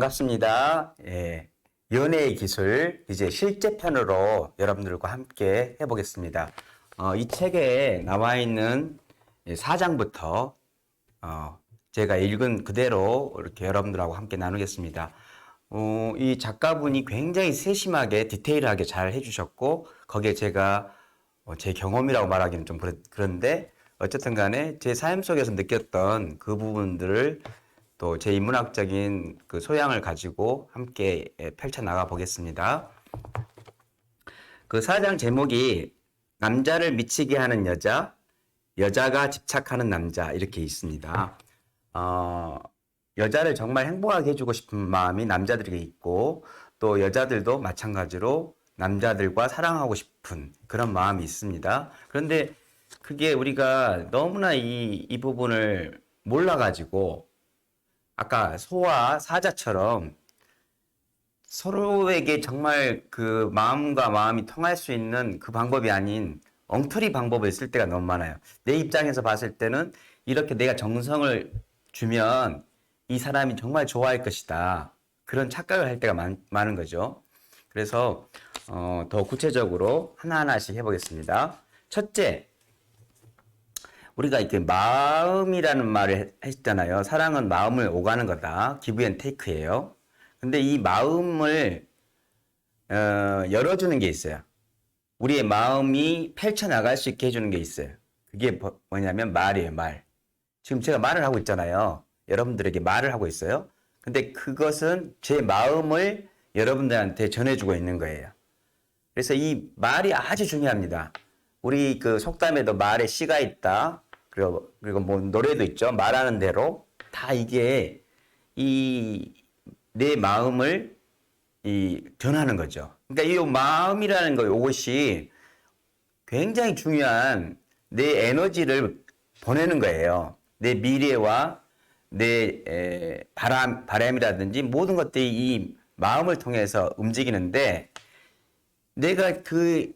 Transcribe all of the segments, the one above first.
반갑습니다. 예, 연애의 기술 이제 실제편으로 여러분들과 함께 해보겠습니다. 이 책에 나와 있는 4장부터 제가 읽은 그대로 이렇게 여러분들하고 함께 나누겠습니다. 이 작가분이 굉장히 세심하게 디테일하게 잘 해주셨고 거기에 제가 제 경험이라고 말하기는 좀 그런데 어쨌든 간에 제 삶 속에서 느꼈던 그 부분들을 또 제 인문학적인 그 소양을 가지고 함께 펼쳐 나가 보겠습니다. 그 4장 제목이 남자를 미치게 하는 여자, 여자가 집착하는 남자 이렇게 있습니다. 여자를 정말 행복하게 해주고 싶은 마음이 남자들에게 있고 또 여자들도 마찬가지로 남자들과 사랑하고 싶은 그런 마음이 있습니다. 그런데 그게 우리가 너무나 이 부분을 몰라가지고 아까 소와 사자처럼 서로에게 정말 그 마음과 마음이 통할 수 있는 그 방법이 아닌 엉터리 방법을 쓸 때가 너무 많아요. 내 입장에서 봤을 때는 이렇게 내가 정성을 주면 이 사람이 정말 좋아할 것이다. 그런 착각을 할 때가 많은 거죠. 그래서 더 구체적으로 하나하나씩 해보겠습니다. 첫째, 우리가 이렇게 마음이라는 말을 했잖아요. 사랑은 마음을 오가는 거다. 기브 앤 테이크예요. 근데 이 마음을 열어주는 게 있어요. 우리의 마음이 펼쳐나갈 수 있게 해주는 게 있어요. 그게 뭐냐면 말이에요, 말. 지금 제가 말을 하고 있잖아요. 여러분들에게 말을 하고 있어요. 근데 그것은 제 마음을 여러분들한테 전해주고 있는 거예요. 그래서 이 말이 아주 중요합니다. 우리 그 속담에도 말에 씨가 있다. 그리고 뭐 노래도 있죠. 말하는 대로 다 이게 내 마음을 전하는 거죠. 그러니까 이 마음이라는 거 이것이 굉장히 중요한 내 에너지를 보내는 거예요. 내 미래와 내 바람이라든지 모든 것들이 이 마음을 통해서 움직이는데 내가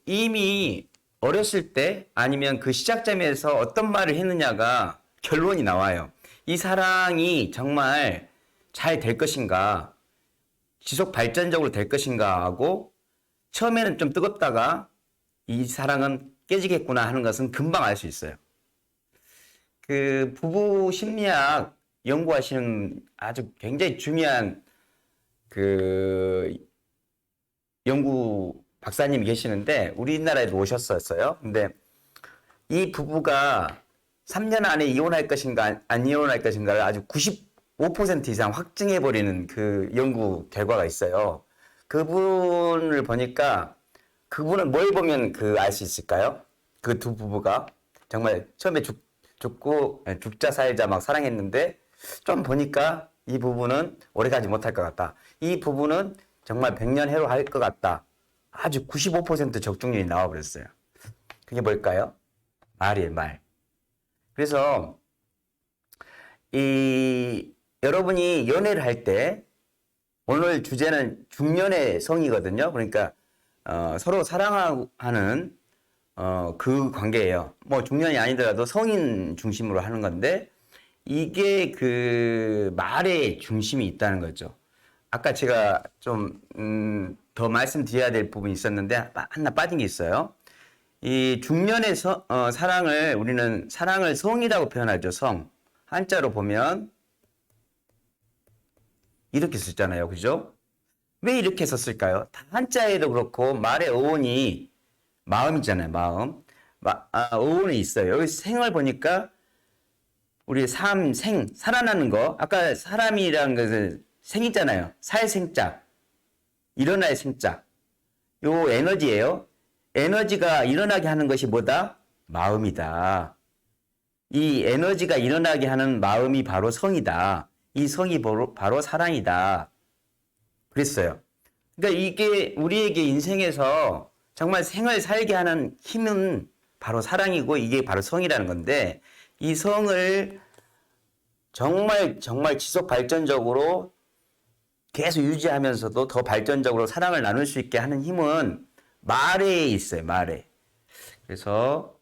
이미 어렸을 때 아니면 그 시작점에서 어떤 말을 했느냐가 결론이 나와요. 이 사랑이 정말 잘 될 것인가, 지속 발전적으로 될 것인가 하고 처음에는 좀 뜨겁다가 이 사랑은 깨지겠구나 하는 것은 금방 알 수 있어요. 그 부부 심리학 연구하시는 아주 굉장히 중요한 그 연구 박사님이 계시는데 우리나라에도 오셨었어요. 근데 이 부부가 3년 안에 이혼할 것인가 안 이혼할 것인가를 아주 95% 이상 확증해버리는 그 연구 결과가 있어요. 그분을 보니까 그분은 뭘 보면 알 수 있을까요? 그 두 부부가 정말 처음에 죽자 살자 막 사랑했는데 좀 보니까 이 부부는 오래가지 못할 것 같다. 이 부부는 정말 100년 해로 할 것 같다. 아주 95% 적중률이 나와버렸어요. 그게 뭘까요? 말이에요, 말. 그래서, 여러분이 연애를 할 때, 오늘 주제는 중년의 성이거든요. 그러니까, 서로 사랑하는, 그 관계예요. 뭐, 중년이 아니더라도 성인 중심으로 하는 건데, 이게 그 말의 중심이 있다는 거죠. 아까 제가 좀, 더 말씀드려야 될 부분이 있었는데, 하나 빠진 게 있어요. 이 중년의 사랑을, 우리는 사랑을 성이라고 표현하죠, 성. 한자로 보면, 이렇게 썼잖아요, 그죠? 왜 이렇게 썼을까요? 다 한자에도 그렇고, 말의 어원이 마음이잖아요, 마음. 어원이 있어요. 여기 생을 보니까, 우리 살아나는 거. 아까 사람이라는 것은 생이잖아요. 살생자. 일어날 생자. 요 에너지예요. 에너지가 일어나게 하는 것이 뭐다? 마음이다. 이 에너지가 일어나게 하는 마음이 바로 성이다. 이 성이 바로 사랑이다. 그랬어요. 그러니까 이게 우리에게 인생에서 정말 생을 살게 하는 힘은 바로 사랑이고 이게 바로 성이라는 건데 이 성을 정말 지속 발전적으로 계속 유지하면서도 더 발전적으로 사랑을 나눌 수 있게 하는 힘은 말에 있어요, 말에. 그래서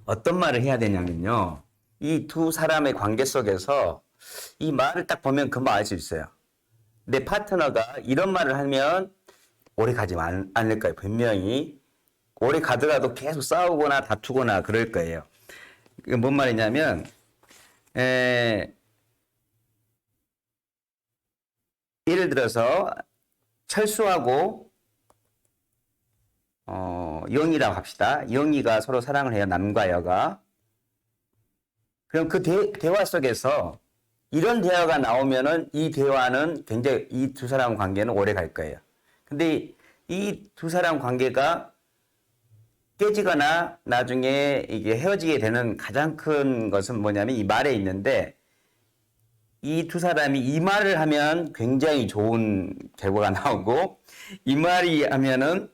어떤 말을 해야 되냐면요. 이 두 사람의 관계 속에서 이 말을 딱 보면 금방 알 수 있어요. 내 파트너가 이런 말을 하면 오래 가지 않을 거예요. 분명히 오래 가더라도 계속 싸우거나 다투거나 그럴 거예요. 이게 뭔 말이냐면 예를 들어서 철수하고 영희라고 합시다. 영희가 서로 사랑을 해요. 남과 여가. 그럼 그 대화 속에서 이런 대화가 나오면은 이 대화는 굉장히 이 두 사람 관계는 오래 갈 거예요. 근데 이 두 사람 관계가 깨지거나 나중에 이게 헤어지게 되는 가장 큰 것은 뭐냐면 이 말에 있는데 이 두 사람이 이 말을 하면 굉장히 좋은 결과가 나오고 이 말이 하면은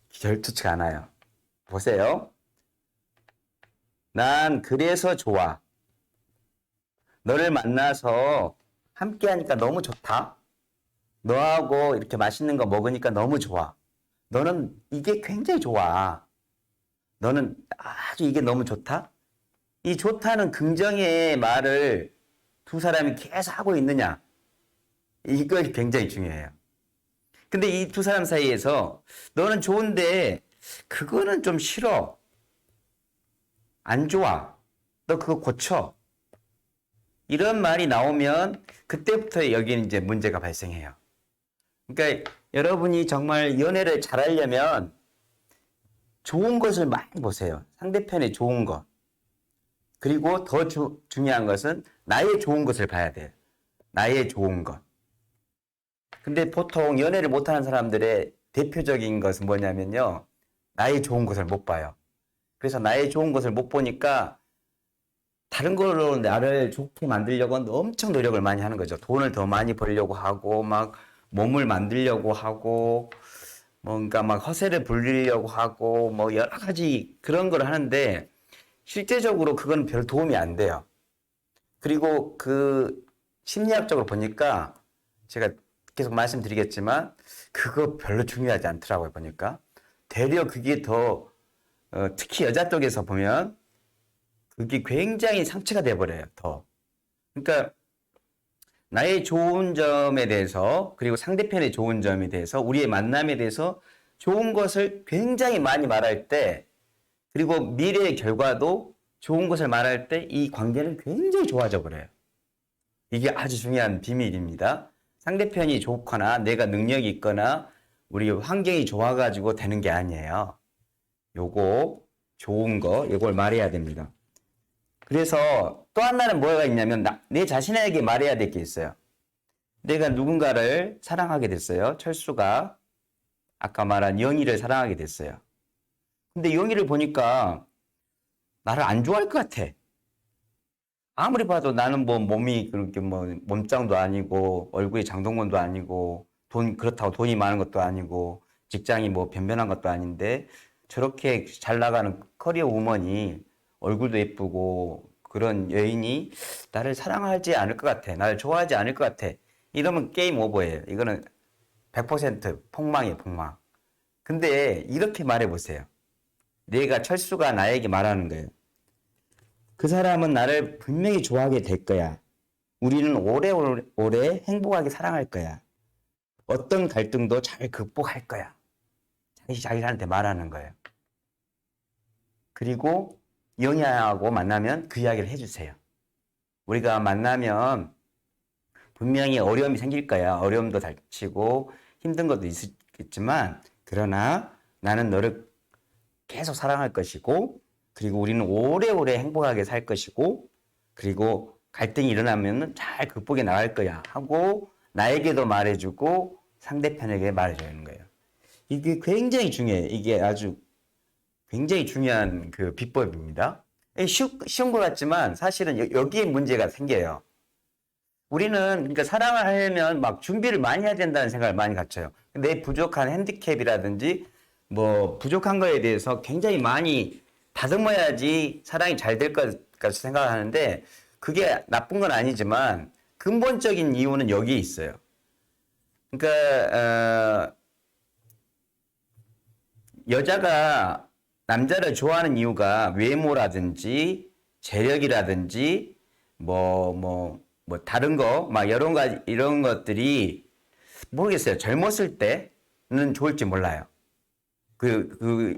좋지가 않아요. 보세요. 난 그래서 좋아. 너를 만나서 함께 하니까 너무 좋다. 너하고 이렇게 맛있는 거 먹으니까 너무 좋아. 너는 이게 굉장히 좋아. 너는 아주 이게 너무 좋다. 이 좋다는 긍정의 말을 두 사람이 계속 하고 있느냐. 이거 굉장히 중요해요. 근데 이 두 사람 사이에서 너는 좋은데 그거는 좀 싫어. 안 좋아. 너 그거 고쳐. 이런 말이 나오면 그때부터 여기는 이제 문제가 발생해요. 그러니까 여러분이 정말 연애를 잘하려면 좋은 것을 많이 보세요. 상대편의 좋은 것. 그리고 더 중요한 것은 나의 좋은 것을 봐야 돼요. 나의 좋은 것. 근데 보통 연애를 못하는 사람들의 대표적인 것은 뭐냐면요. 나의 좋은 것을 못 봐요. 그래서 나의 좋은 것을 못 보니까 다른 걸로 나를 좋게 만들려고 엄청 노력을 많이 하는 거죠. 돈을 더 많이 벌려고 하고, 막 몸을 만들려고 하고, 뭔가 막 허세를 부리려고 하고, 뭐 여러 가지 그런 걸 하는데, 실제적으로 그건 별 도움이 안 돼요. 그리고 그 심리학적으로 보니까, 제가 계속 말씀드리겠지만, 그거 별로 중요하지 않더라고요, 보니까. 되려 그게 더, 특히 여자 쪽에서 보면, 그게 굉장히 상처가 돼버려요, 더. 그러니까, 나의 좋은 점에 대해서, 그리고 상대편의 좋은 점에 대해서, 우리의 만남에 대해서 좋은 것을 굉장히 많이 말할 때, 그리고 미래의 결과도 좋은 것을 말할 때 이 관계는 굉장히 좋아져 버려요. 이게 아주 중요한 비밀입니다. 상대편이 좋거나 내가 능력이 있거나 우리 환경이 좋아가지고 되는 게 아니에요. 요거, 좋은 거, 요걸 말해야 됩니다. 그래서 또 하나는 뭐가 있냐면 내 자신에게 말해야 될 게 있어요. 내가 누군가를 사랑하게 됐어요. 철수가 아까 말한 영희를 사랑하게 됐어요. 근데 영희를 보니까 나를 안 좋아할 것 같아. 아무리 봐도 나는 뭐 몸이 그렇게 뭐 몸짱도 아니고 얼굴이 장동건도 아니고 그렇다고 돈이 많은 것도 아니고 직장이 뭐 변변한 것도 아닌데 저렇게 잘 나가는 커리어 우먼이 얼굴도 예쁘고 그런 여인이 나를 사랑하지 않을 것 같아. 나를 좋아하지 않을 것 같아. 이러면 게임 오버예요. 이거는 100% 폭망이에요, 폭망. 근데 이렇게 말해보세요. 내가 철수가 나에게 말하는 거예요. 그 사람은 나를 분명히 좋아하게 될 거야. 우리는 오래오래 행복하게 사랑할 거야. 어떤 갈등도 잘 극복할 거야. 자기한테 말하는 거예요. 그리고 영희하고 만나면 그 이야기를 해주세요. 우리가 만나면 분명히 어려움이 생길 거야. 어려움도 닥치고 힘든 것도 있겠지만 그러나 나는 너를 계속 사랑할 것이고 그리고 우리는 오래오래 행복하게 살 것이고 그리고 갈등이 일어나면 잘 극복해 나갈 거야 하고 나에게도 말해주고 상대편에게 말해주는 거예요. 이게 굉장히 중요해요. 이게 아주 굉장히 중요한 그 비법입니다. 쉬운 것 같지만 사실은 여기에 문제가 생겨요. 우리는 그러니까 사랑을 하려면 막 준비를 많이 해야 된다는 생각을 많이 갖춰요. 내 부족한 핸디캡이라든지 뭐 부족한 거에 대해서 굉장히 많이 다듬어야지 사랑이 잘 될 것 같이 생각하는데 그게 나쁜 건 아니지만 근본적인 이유는 여기에 있어요. 그러니까 여자가 남자를 좋아하는 이유가 외모라든지 재력이라든지 뭐 다른 거 막 이런 것들이 모르겠어요. 젊었을 때는 좋을지 몰라요.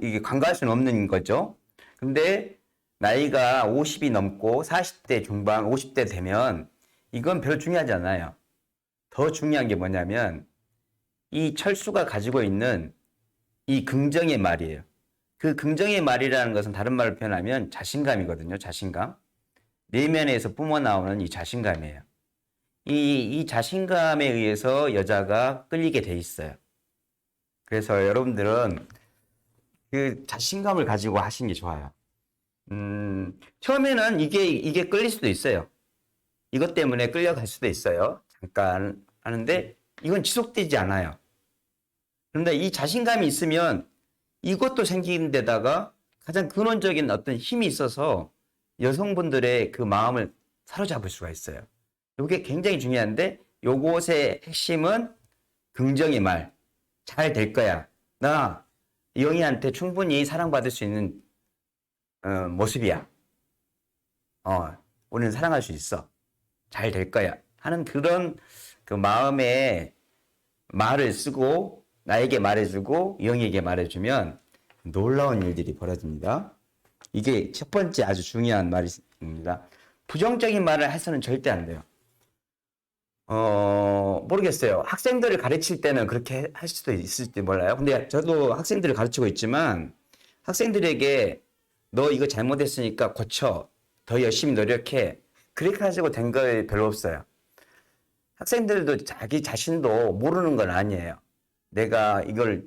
이게 간과할 수는 없는 거죠. 근데 나이가 50이 넘고 40대 중반, 50대 되면 이건 별로 중요하지 않아요. 더 중요한 게 뭐냐면 이 철수가 가지고 있는 이 긍정의 말이에요. 그 긍정의 말이라는 것은 다른 말로 표현하면 자신감이거든요. 자신감. 내면에서 뿜어나오는 이 자신감이에요. 이 자신감에 의해서 여자가 끌리게 돼 있어요. 그래서 여러분들은 그 자신감을 가지고 하시는 게 좋아요. 처음에는 이게 끌릴 수도 있어요. 이것 때문에 끌려갈 수도 있어요. 잠깐 하는데 이건 지속되지 않아요. 그런데 이 자신감이 있으면 이것도 생기는 데다가 가장 근원적인 어떤 힘이 있어서 여성분들의 그 마음을 사로잡을 수가 있어요. 이게 굉장히 중요한데 요것의 핵심은 긍정의 말. 잘 될 거야. 나 영희한테 충분히 사랑받을 수 있는 모습이야. 우리는 사랑할 수 있어. 잘 될 거야. 하는 그런 그 마음의 말을 쓰고 나에게 말해주고 영희에게 말해주면 놀라운 일들이 벌어집니다. 이게 첫 번째 아주 중요한 말입니다. 부정적인 말을 해서는 절대 안 돼요. 모르겠어요. 학생들을 가르칠 때는 그렇게 할 수도 있을지 몰라요. 근데 저도 학생들을 가르치고 있지만 학생들에게 너 이거 잘못했으니까 고쳐. 더 열심히 노력해. 그렇게 가지고 된 거 별로 없어요. 학생들도 자기 자신도 모르는 건 아니에요. 내가 이걸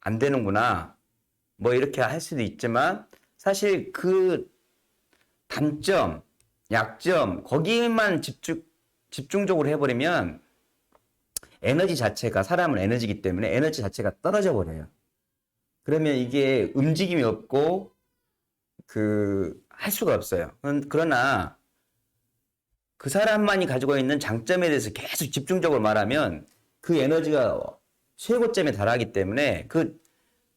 안 되는구나. 뭐 이렇게 할 수도 있지만 사실 그 단점, 약점, 거기만 집중적으로 해버리면 에너지 자체가, 사람은 에너지이기 때문에 에너지 자체가 떨어져 버려요. 그러면 이게 움직임이 없고 할 수가 없어요. 그러나 그 사람만이 가지고 있는 장점에 대해서 계속 집중적으로 말하면 그 에너지가 최고점에 달하기 때문에 그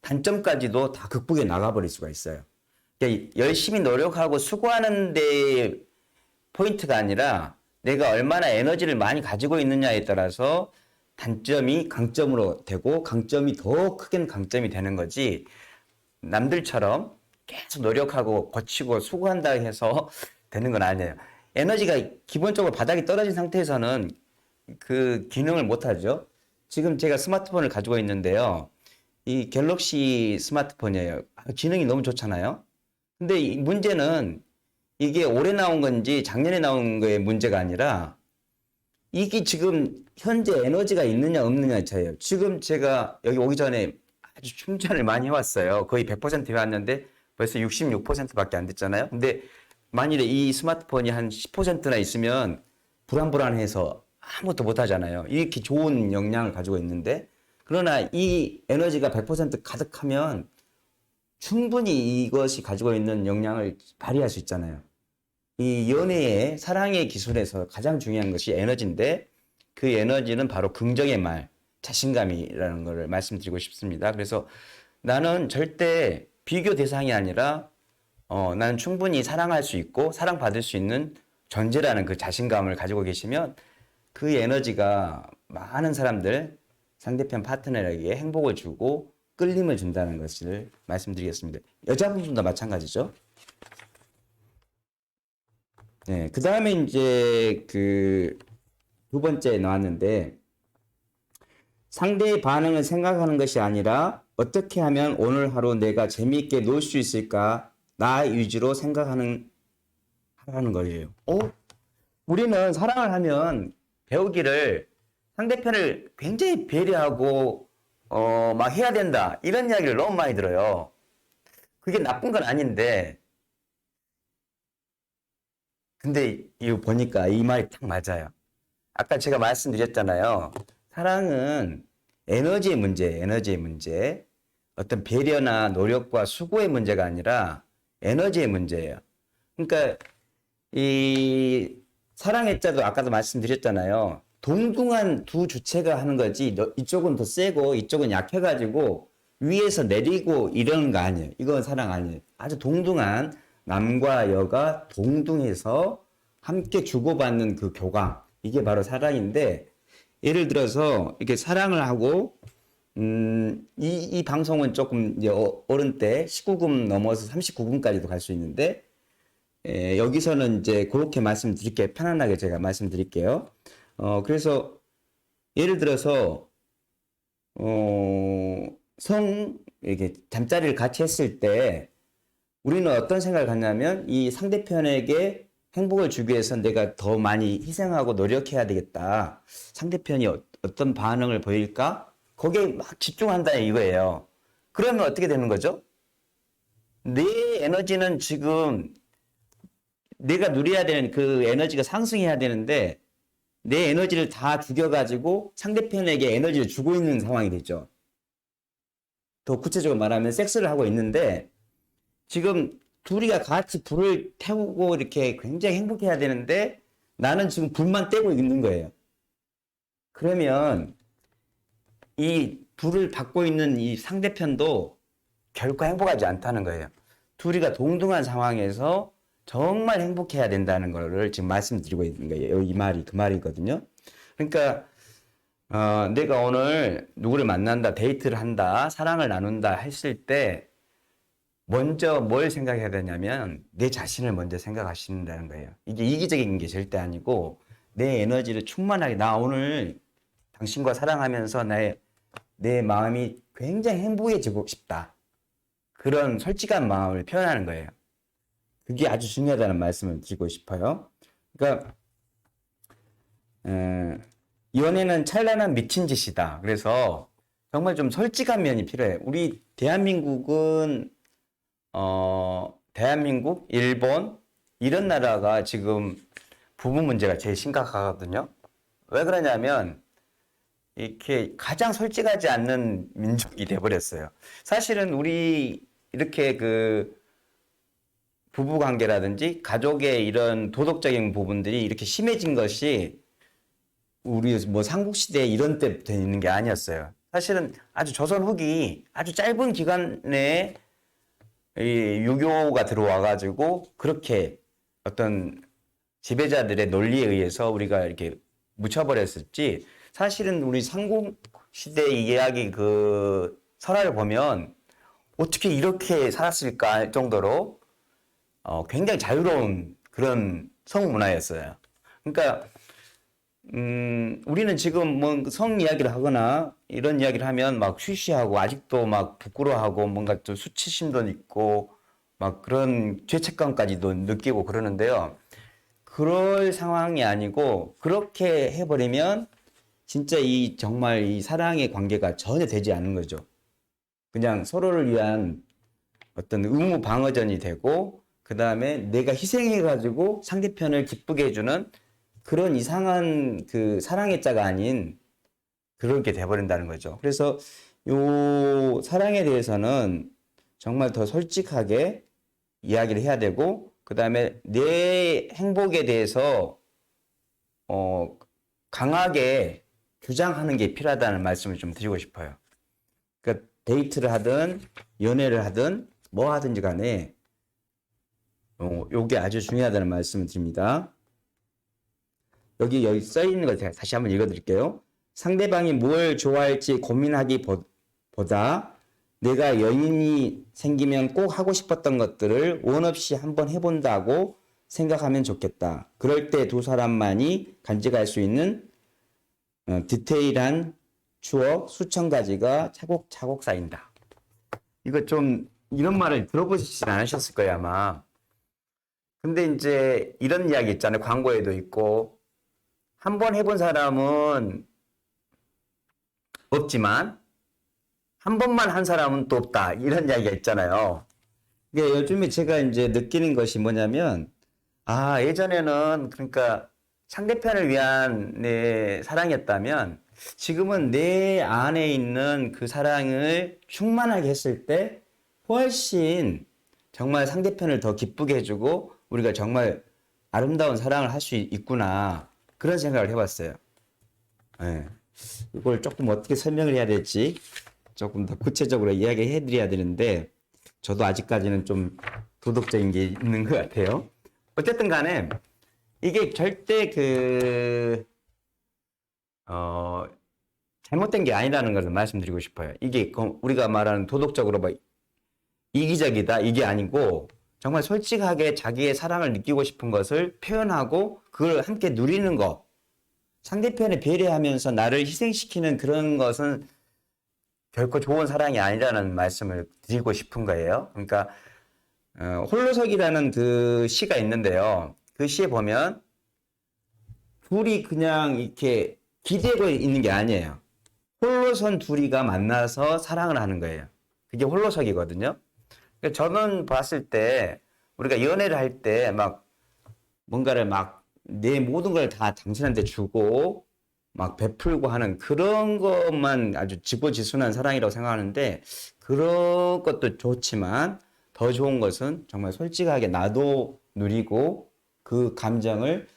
단점까지도 다 극복해 나가버릴 수가 있어요. 그러니까 열심히 노력하고 수고하는 데 포인트가 아니라 내가 얼마나 에너지를 많이 가지고 있느냐에 따라서 단점이 강점으로 되고 강점이 더 크게 강점이 되는 거지 남들처럼 계속 노력하고 거치고 수고한다 해서 되는 건 아니에요. 에너지가 기본적으로 바닥이 떨어진 상태에서는 그 기능을 못 하죠. 지금 제가 스마트폰을 가지고 있는데요. 이 갤럭시 스마트폰이에요. 기능이 너무 좋잖아요. 근데 이 문제는 이게 올해 나온 건지 작년에 나온 거의 문제가 아니라 이게 지금 현재 에너지가 있느냐 없느냐의 차이예요. 지금 제가 여기 오기 전에 아주 충전을 많이 해왔어요. 거의 100% 해왔는데 벌써 66%밖에 안 됐잖아요. 근데 만일에 이 스마트폰이 한 10%나 있으면 불안해서 아무것도 못 하잖아요. 이렇게 좋은 역량을 가지고 있는데 그러나 이 에너지가 100% 가득하면 충분히 이것이 가지고 있는 역량을 발휘할 수 있잖아요. 이 연애의 사랑의 기술에서 가장 중요한 것이 에너지인데 그 에너지는 바로 긍정의 말, 자신감이라는 것을 말씀드리고 싶습니다. 그래서 나는 절대 비교 대상이 아니라 나는 충분히 사랑할 수 있고 사랑받을 수 있는 존재라는 그 자신감을 가지고 계시면 그 에너지가 많은 사람들, 상대편 파트너에게 행복을 주고 끌림을 준다는 것을 말씀드리겠습니다. 여자분들도 마찬가지죠. 네, 그 다음에 이제 그 두 번째 나왔는데 상대의 반응을 생각하는 것이 아니라 어떻게 하면 오늘 하루 내가 재미있게 놀 수 있을까 나 위주로 하라는 거예요. 우리는 사랑을 하면 배우기를 상대편을 굉장히 배려하고 막 해야 된다 이런 이야기를 너무 많이 들어요. 그게 나쁜 건 아닌데 근데 이거 보니까 이 말이 딱 맞아요. 아까 제가 말씀드렸잖아요. 사랑은 에너지의 문제예요. 에너지의 문제. 어떤 배려나 노력과 수고의 문제가 아니라 에너지의 문제예요. 그러니까 이 사랑의 자도 아까도 말씀드렸잖아요. 동등한 두 주체가 하는 거지 이쪽은 더 세고 이쪽은 약해가지고 위에서 내리고 이러는 거 아니에요. 이건 사랑 아니에요. 아주 동등한 남과 여가 동등해서 함께 주고받는 그 교감 이게 바로 사랑인데 예를 들어서 이렇게 사랑을 하고 이 방송은 조금 이제 어른 때 19금 넘어서 39금까지도 갈 수 있는데 여기서는 이제 그렇게 말씀드릴게요. 편안하게 제가 말씀드릴게요. 그래서 예를 들어서 이렇게 잠자리를 같이 했을 때 우리는 어떤 생각을 갖냐면 이 상대편에게 행복을 주기 위해서 내가 더 많이 희생하고 노력해야 되겠다. 상대편이 어떤 반응을 보일까? 거기에 막 집중한다 이거예요. 그러면 어떻게 되는 거죠? 내 에너지는 지금 내가 누려야 되는 그 에너지가 상승해야 되는데 내 에너지를 다 죽여가지고 상대편에게 에너지를 주고 있는 상황이 되죠. 더 구체적으로 말하면 섹스를 하고 있는데 지금 둘이가 같이 불을 태우고 이렇게 굉장히 행복해야 되는데 나는 지금 불만 떼고 있는 거예요. 그러면 이 불을 받고 있는 이 상대편도 결코 행복하지 않다는 거예요. 둘이가 동등한 상황에서 정말 행복해야 된다는 거를 지금 말씀드리고 있는 거예요. 이 말이 그 말이거든요. 그러니까 내가 오늘 누구를 만난다, 데이트를 한다, 사랑을 나눈다 했을 때 먼저 뭘 생각해야 되냐면 내 자신을 먼저 생각하신다는 거예요. 이게 이기적인 게 절대 아니고 내 에너지를 충만하게 나 오늘 당신과 사랑하면서 내 마음이 굉장히 행복해지고 싶다. 그런 솔직한 마음을 표현하는 거예요. 그게 아주 중요하다는 말씀을 드리고 싶어요. 그러니까 연애는 찬란한 미친 짓이다. 그래서 정말 좀 솔직한 면이 필요해요. 우리 대한민국은 대한민국, 일본 이런 나라가 지금 부부 문제가 제일 심각하거든요. 왜 그러냐면 이렇게 가장 솔직하지 않는 민족이 돼버렸어요. 사실은 우리 이렇게 그 부부 관계라든지 가족의 이런 도덕적인 부분들이 이렇게 심해진 것이 우리 뭐 삼국시대 이런 때부터 있는 게 아니었어요. 사실은 아주 조선 후기 아주 짧은 기간 내에 이 유교가 들어와 가지고 그렇게 어떤 지배자들의 논리에 의해서 우리가 이렇게 묻혀버렸었지. 사실은 우리 삼국시대 이야기 그 설화를 보면 어떻게 이렇게 살았을까 할 정도로 굉장히 자유로운 그런 성문화였어요. 그러니까 우리는 지금 뭐 성 이야기를 하거나 이런 이야기를 하면 막 쉬쉬하고 아직도 막 부끄러워하고 뭔가 또 수치심도 있고 막 그런 죄책감까지도 느끼고 그러는데요. 그럴 상황이 아니고 그렇게 해버리면 진짜 이 정말 이 사랑의 관계가 전혀 되지 않는 거죠. 그냥 서로를 위한 어떤 의무 방어전이 되고 그 다음에 내가 희생해가지고 상대편을 기쁘게 해주는 그런 이상한 그 사랑의 자가 아닌 그렇게 돼버린다는 거죠. 그래서 요 사랑에 대해서는 정말 더 솔직하게 이야기를 해야 되고 그 다음에 내 행복에 대해서 강하게 주장하는 게 필요하다는 말씀을 좀 드리고 싶어요. 그러니까 데이트를 하든 연애를 하든 뭐 하든지 간에 요게 아주 중요하다는 말씀을 드립니다. 여기 써 있는 걸 제가 다시 한번 읽어 드릴게요. 상대방이 뭘 좋아할지 고민하기보다 내가 여인이 생기면 꼭 하고 싶었던 것들을 원 없이 한번 해본다고 생각하면 좋겠다. 그럴 때 두 사람만이 간직할 수 있는 디테일한 추억 수천 가지가 차곡차곡 쌓인다. 이거 좀 이런 말을 들어보시진 않으셨을 거예요 아마. 근데 이제 이런 이야기 있잖아요. 광고에도 있고 한 번 해본 사람은 없지만 한 번만 한 사람은 또 없다. 이런 이야기가 있잖아요. 이게 요즘에 제가 이제 느끼는 것이 뭐냐면 예전에는 그러니까 상대편을 위한 내 사랑이었다면 지금은 내 안에 있는 그 사랑을 충만하게 했을 때 훨씬 정말 상대편을 더 기쁘게 해주고 우리가 정말 아름다운 사랑을 할 수 있구나. 그런 생각을 해봤어요. 네. 이걸 조금 어떻게 설명을 해야 될지 조금 더 구체적으로 이야기해 드려야 되는데 저도 아직까지는 좀 도덕적인 게 있는 것 같아요. 어쨌든 간에 이게 절대 어, 잘못된 게 아니라는 것을 말씀드리고 싶어요. 이게 우리가 말하는 도덕적으로 뭐 이기적이다 이게 아니고 정말 솔직하게 자기의 사랑을 느끼고 싶은 것을 표현하고 그걸 함께 누리는 거. 상대편에 배려하면서 나를 희생시키는 그런 것은 결코 좋은 사랑이 아니라는 말씀을 드리고 싶은 거예요. 그러니까 홀로서기라는 그 시가 있는데요. 그 시에 보면 둘이 그냥 이렇게 기대고 있는 게 아니에요. 홀로선 둘이가 만나서 사랑을 하는 거예요. 그게 홀로서기거든요. 그러니까 저는 봤을 때 우리가 연애를 할 때 막 뭔가를 막 내 모든 걸 다 당신한테 주고 막 베풀고 하는 그런 것만 아주 지고지순한 사랑이라고 생각하는데 그런 것도 좋지만 더 좋은 것은 정말 솔직하게 나도 누리고 그 감정을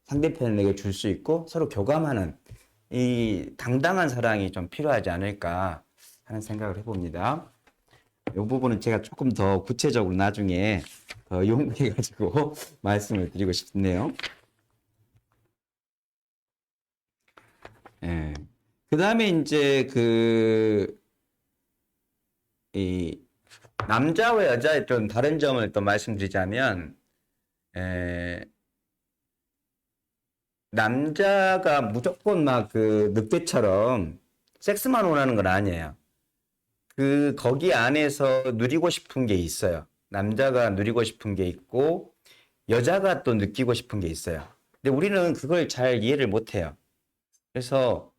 상대편에게 줄 수 있고 서로 교감하는 이 당당한 사랑이 좀 필요하지 않을까 하는 생각을 해봅니다. 이 부분은 제가 조금 더 구체적으로 나중에 더 연구해가지고 말씀을 드리고 싶네요. 예. 그 다음에 이제 이 남자와 여자의 좀 다른 점을 또 말씀드리자면, 에, 남자가 무조건 막 그 늑대처럼 섹스만 원하는 건 아니에요. 거기 안에서 누리고 싶은 게 있어요. 남자가 누리고 싶은 게 있고, 여자가 또 느끼고 싶은 게 있어요. 근데 우리는 그걸 잘 이해를 못 해요. 그래서,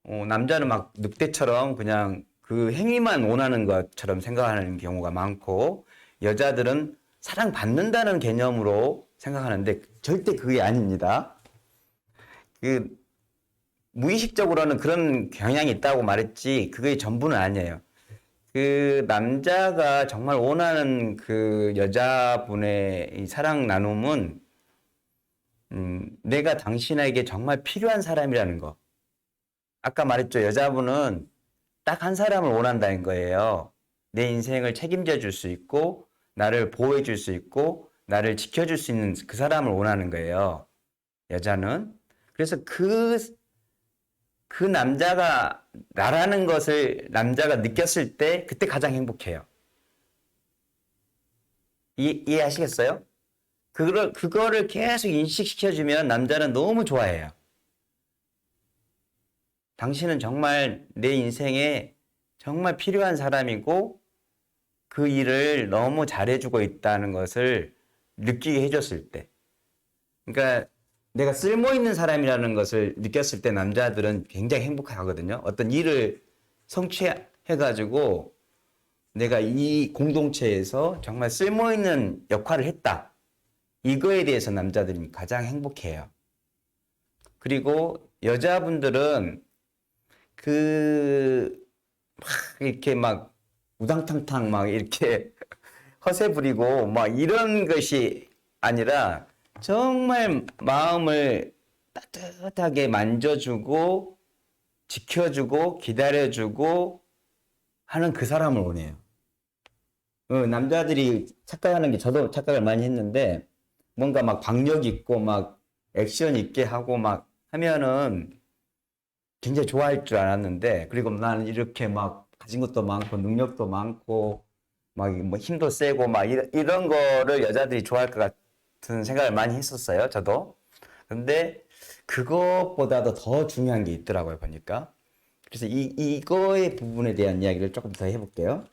남자는 막 늑대처럼 그냥 그 행위만 원하는 것처럼 생각하는 경우가 많고, 여자들은 사랑받는다는 개념으로 생각하는데, 절대 그게 아닙니다. 그, 무의식적으로는 그런 경향이 있다고 말했지, 그게 전부는 아니에요. 그 남자가 정말 원하는 그 여자분의 이 사랑 나눔은 내가 당신에게 정말 필요한 사람이라는 거. 아까 말했죠. 여자분은 딱 한 사람을 원한다는 거예요. 내 인생을 책임져 줄 수 있고 나를 보호해 줄 수 있고 나를 지켜줄 수 있는 그 사람을 원하는 거예요. 여자는. 그래서 그 남자가 나라는 것을 남자가 느꼈을 때 그때 가장 행복해요. 이해하시겠어요? 그거를 계속 인식시켜주면 남자는 너무 좋아해요. 당신은 정말 내 인생에 정말 필요한 사람이고 그 일을 너무 잘해주고 있다는 것을 느끼게 해줬을 때. 그러니까 내가 쓸모있는 사람이라는 것을 느꼈을 때 남자들은 굉장히 행복하거든요. 어떤 일을 성취해가지고 내가 이 공동체에서 정말 쓸모있는 역할을 했다. 이거에 대해서 남자들이 가장 행복해요. 그리고 여자분들은 막 이렇게 막 우당탕탕 막 이렇게 허세 부리고 막 이런 것이 아니라 정말 마음을 따뜻하게 만져주고 지켜주고 기다려주고 하는 그 사람을 원해요. 남자들이 착각하는 게 저도 착각을 많이 했는데 뭔가 막 박력 있고 막 액션 있게 하고 막 하면은 굉장히 좋아할 줄 알았는데 그리고 나는 이렇게 막 가진 것도 많고 능력도 많고 막 뭐 힘도 세고 막 이런 거를 여자들이 좋아할 것 같은 생각을 많이 했었어요. 저도. 근데 그것보다도 더 중요한 게 있더라고요. 보니까. 그래서 이거의 부분에 대한 이야기를 조금 더 해볼게요.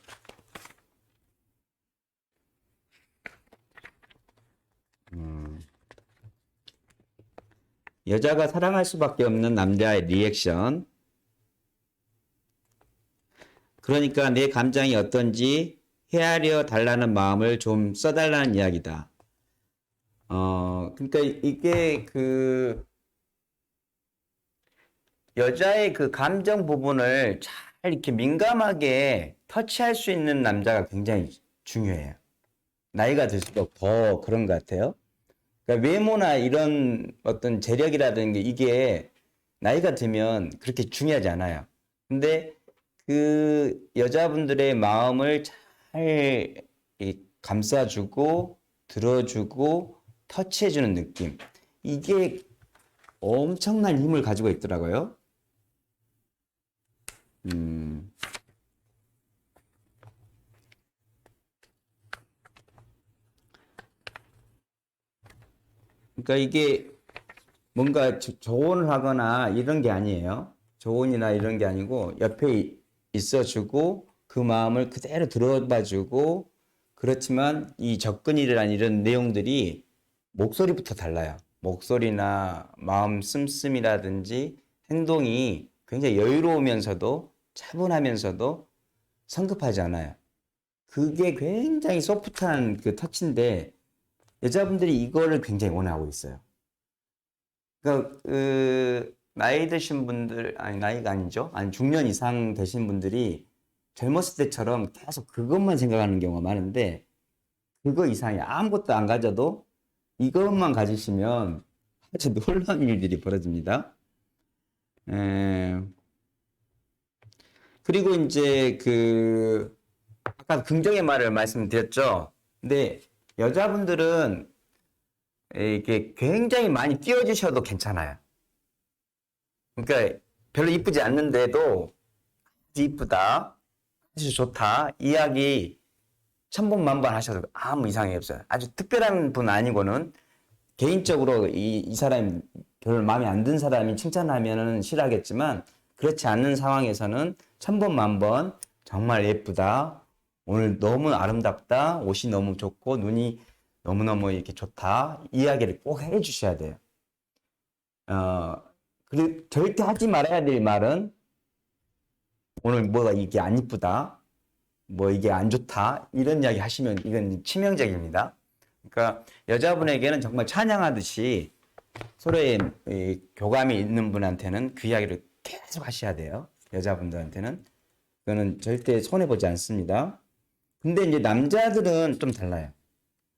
여자가 사랑할 수밖에 없는 남자의 리액션. 그러니까 내 감정이 어떤지 헤아려 달라는 마음을 좀 써달라는 이야기다. 그러니까 이게 여자의 그 감정 부분을 잘 이렇게 민감하게 터치할 수 있는 남자가 굉장히 중요해요. 나이가 들수록 더 그런 것 같아요. 그러니까 외모나 이런 어떤 재력이라든가 이게 나이가 들면 그렇게 중요하지 않아요. 근데 그 여자분들의 마음을 잘 감싸주고 들어주고 터치해주는 느낌. 이게 엄청난 힘을 가지고 있더라고요. 음. 그러니까 이게 뭔가 조언을 하거나 이런 게 아니에요. 조언이나 이런 게 아니고 옆에 있어주고 그 마음을 그대로 들어봐주고 그렇지만 이 접근이란 이런 내용들이 목소리부터 달라요. 목소리나 마음 씀씀이라든지 행동이 굉장히 여유로우면서도 차분하면서도 성급하지 않아요. 그게 굉장히 소프트한 그 터치인데 여자분들이 이거를 굉장히 원하고 있어요. 그러니까 나이 드신 분들 아니 나이가 아니죠. 아니 중년 이상 되신 분들이 젊었을 때처럼 계속 그것만 생각하는 경우가 많은데 그거 이상이 아무것도 안 가져도 이것만 가지시면 아주 놀라운 일들이 벌어집니다. 에, 그리고 이제 그 아까 긍정의 말을 말씀드렸죠. 근데 여자분들은 이게 굉장히 많이 띄워주셔도 괜찮아요. 그러니까 별로 이쁘지 않는데도 아주 이쁘다, 아주 좋다, 이야기 천번만번 하셔도 아무 이상이 없어요. 아주 특별한 분 아니고는 개인적으로 이 사람이 별로 마음에 안 든 사람이 칭찬하면은 싫어하겠지만 그렇지 않는 상황에서는 천번만번 정말 예쁘다, 오늘 너무 아름답다, 옷이 너무 좋고 눈이 너무너무 이렇게 좋다, 이야기를 꼭 해주셔야 돼요. 그리고 절대 하지 말아야 될 말은 오늘 뭐가 이게 안 이쁘다, 뭐 이게 안 좋다, 이런 이야기 하시면 이건 치명적입니다. 그러니까 여자분에게는 정말 찬양하듯이 서로의 교감이 있는 분한테는 그 이야기를 계속 하셔야 돼요. 여자분들한테는. 그거는 절대 손해보지 않습니다. 근데 이제 남자들은 좀 달라요.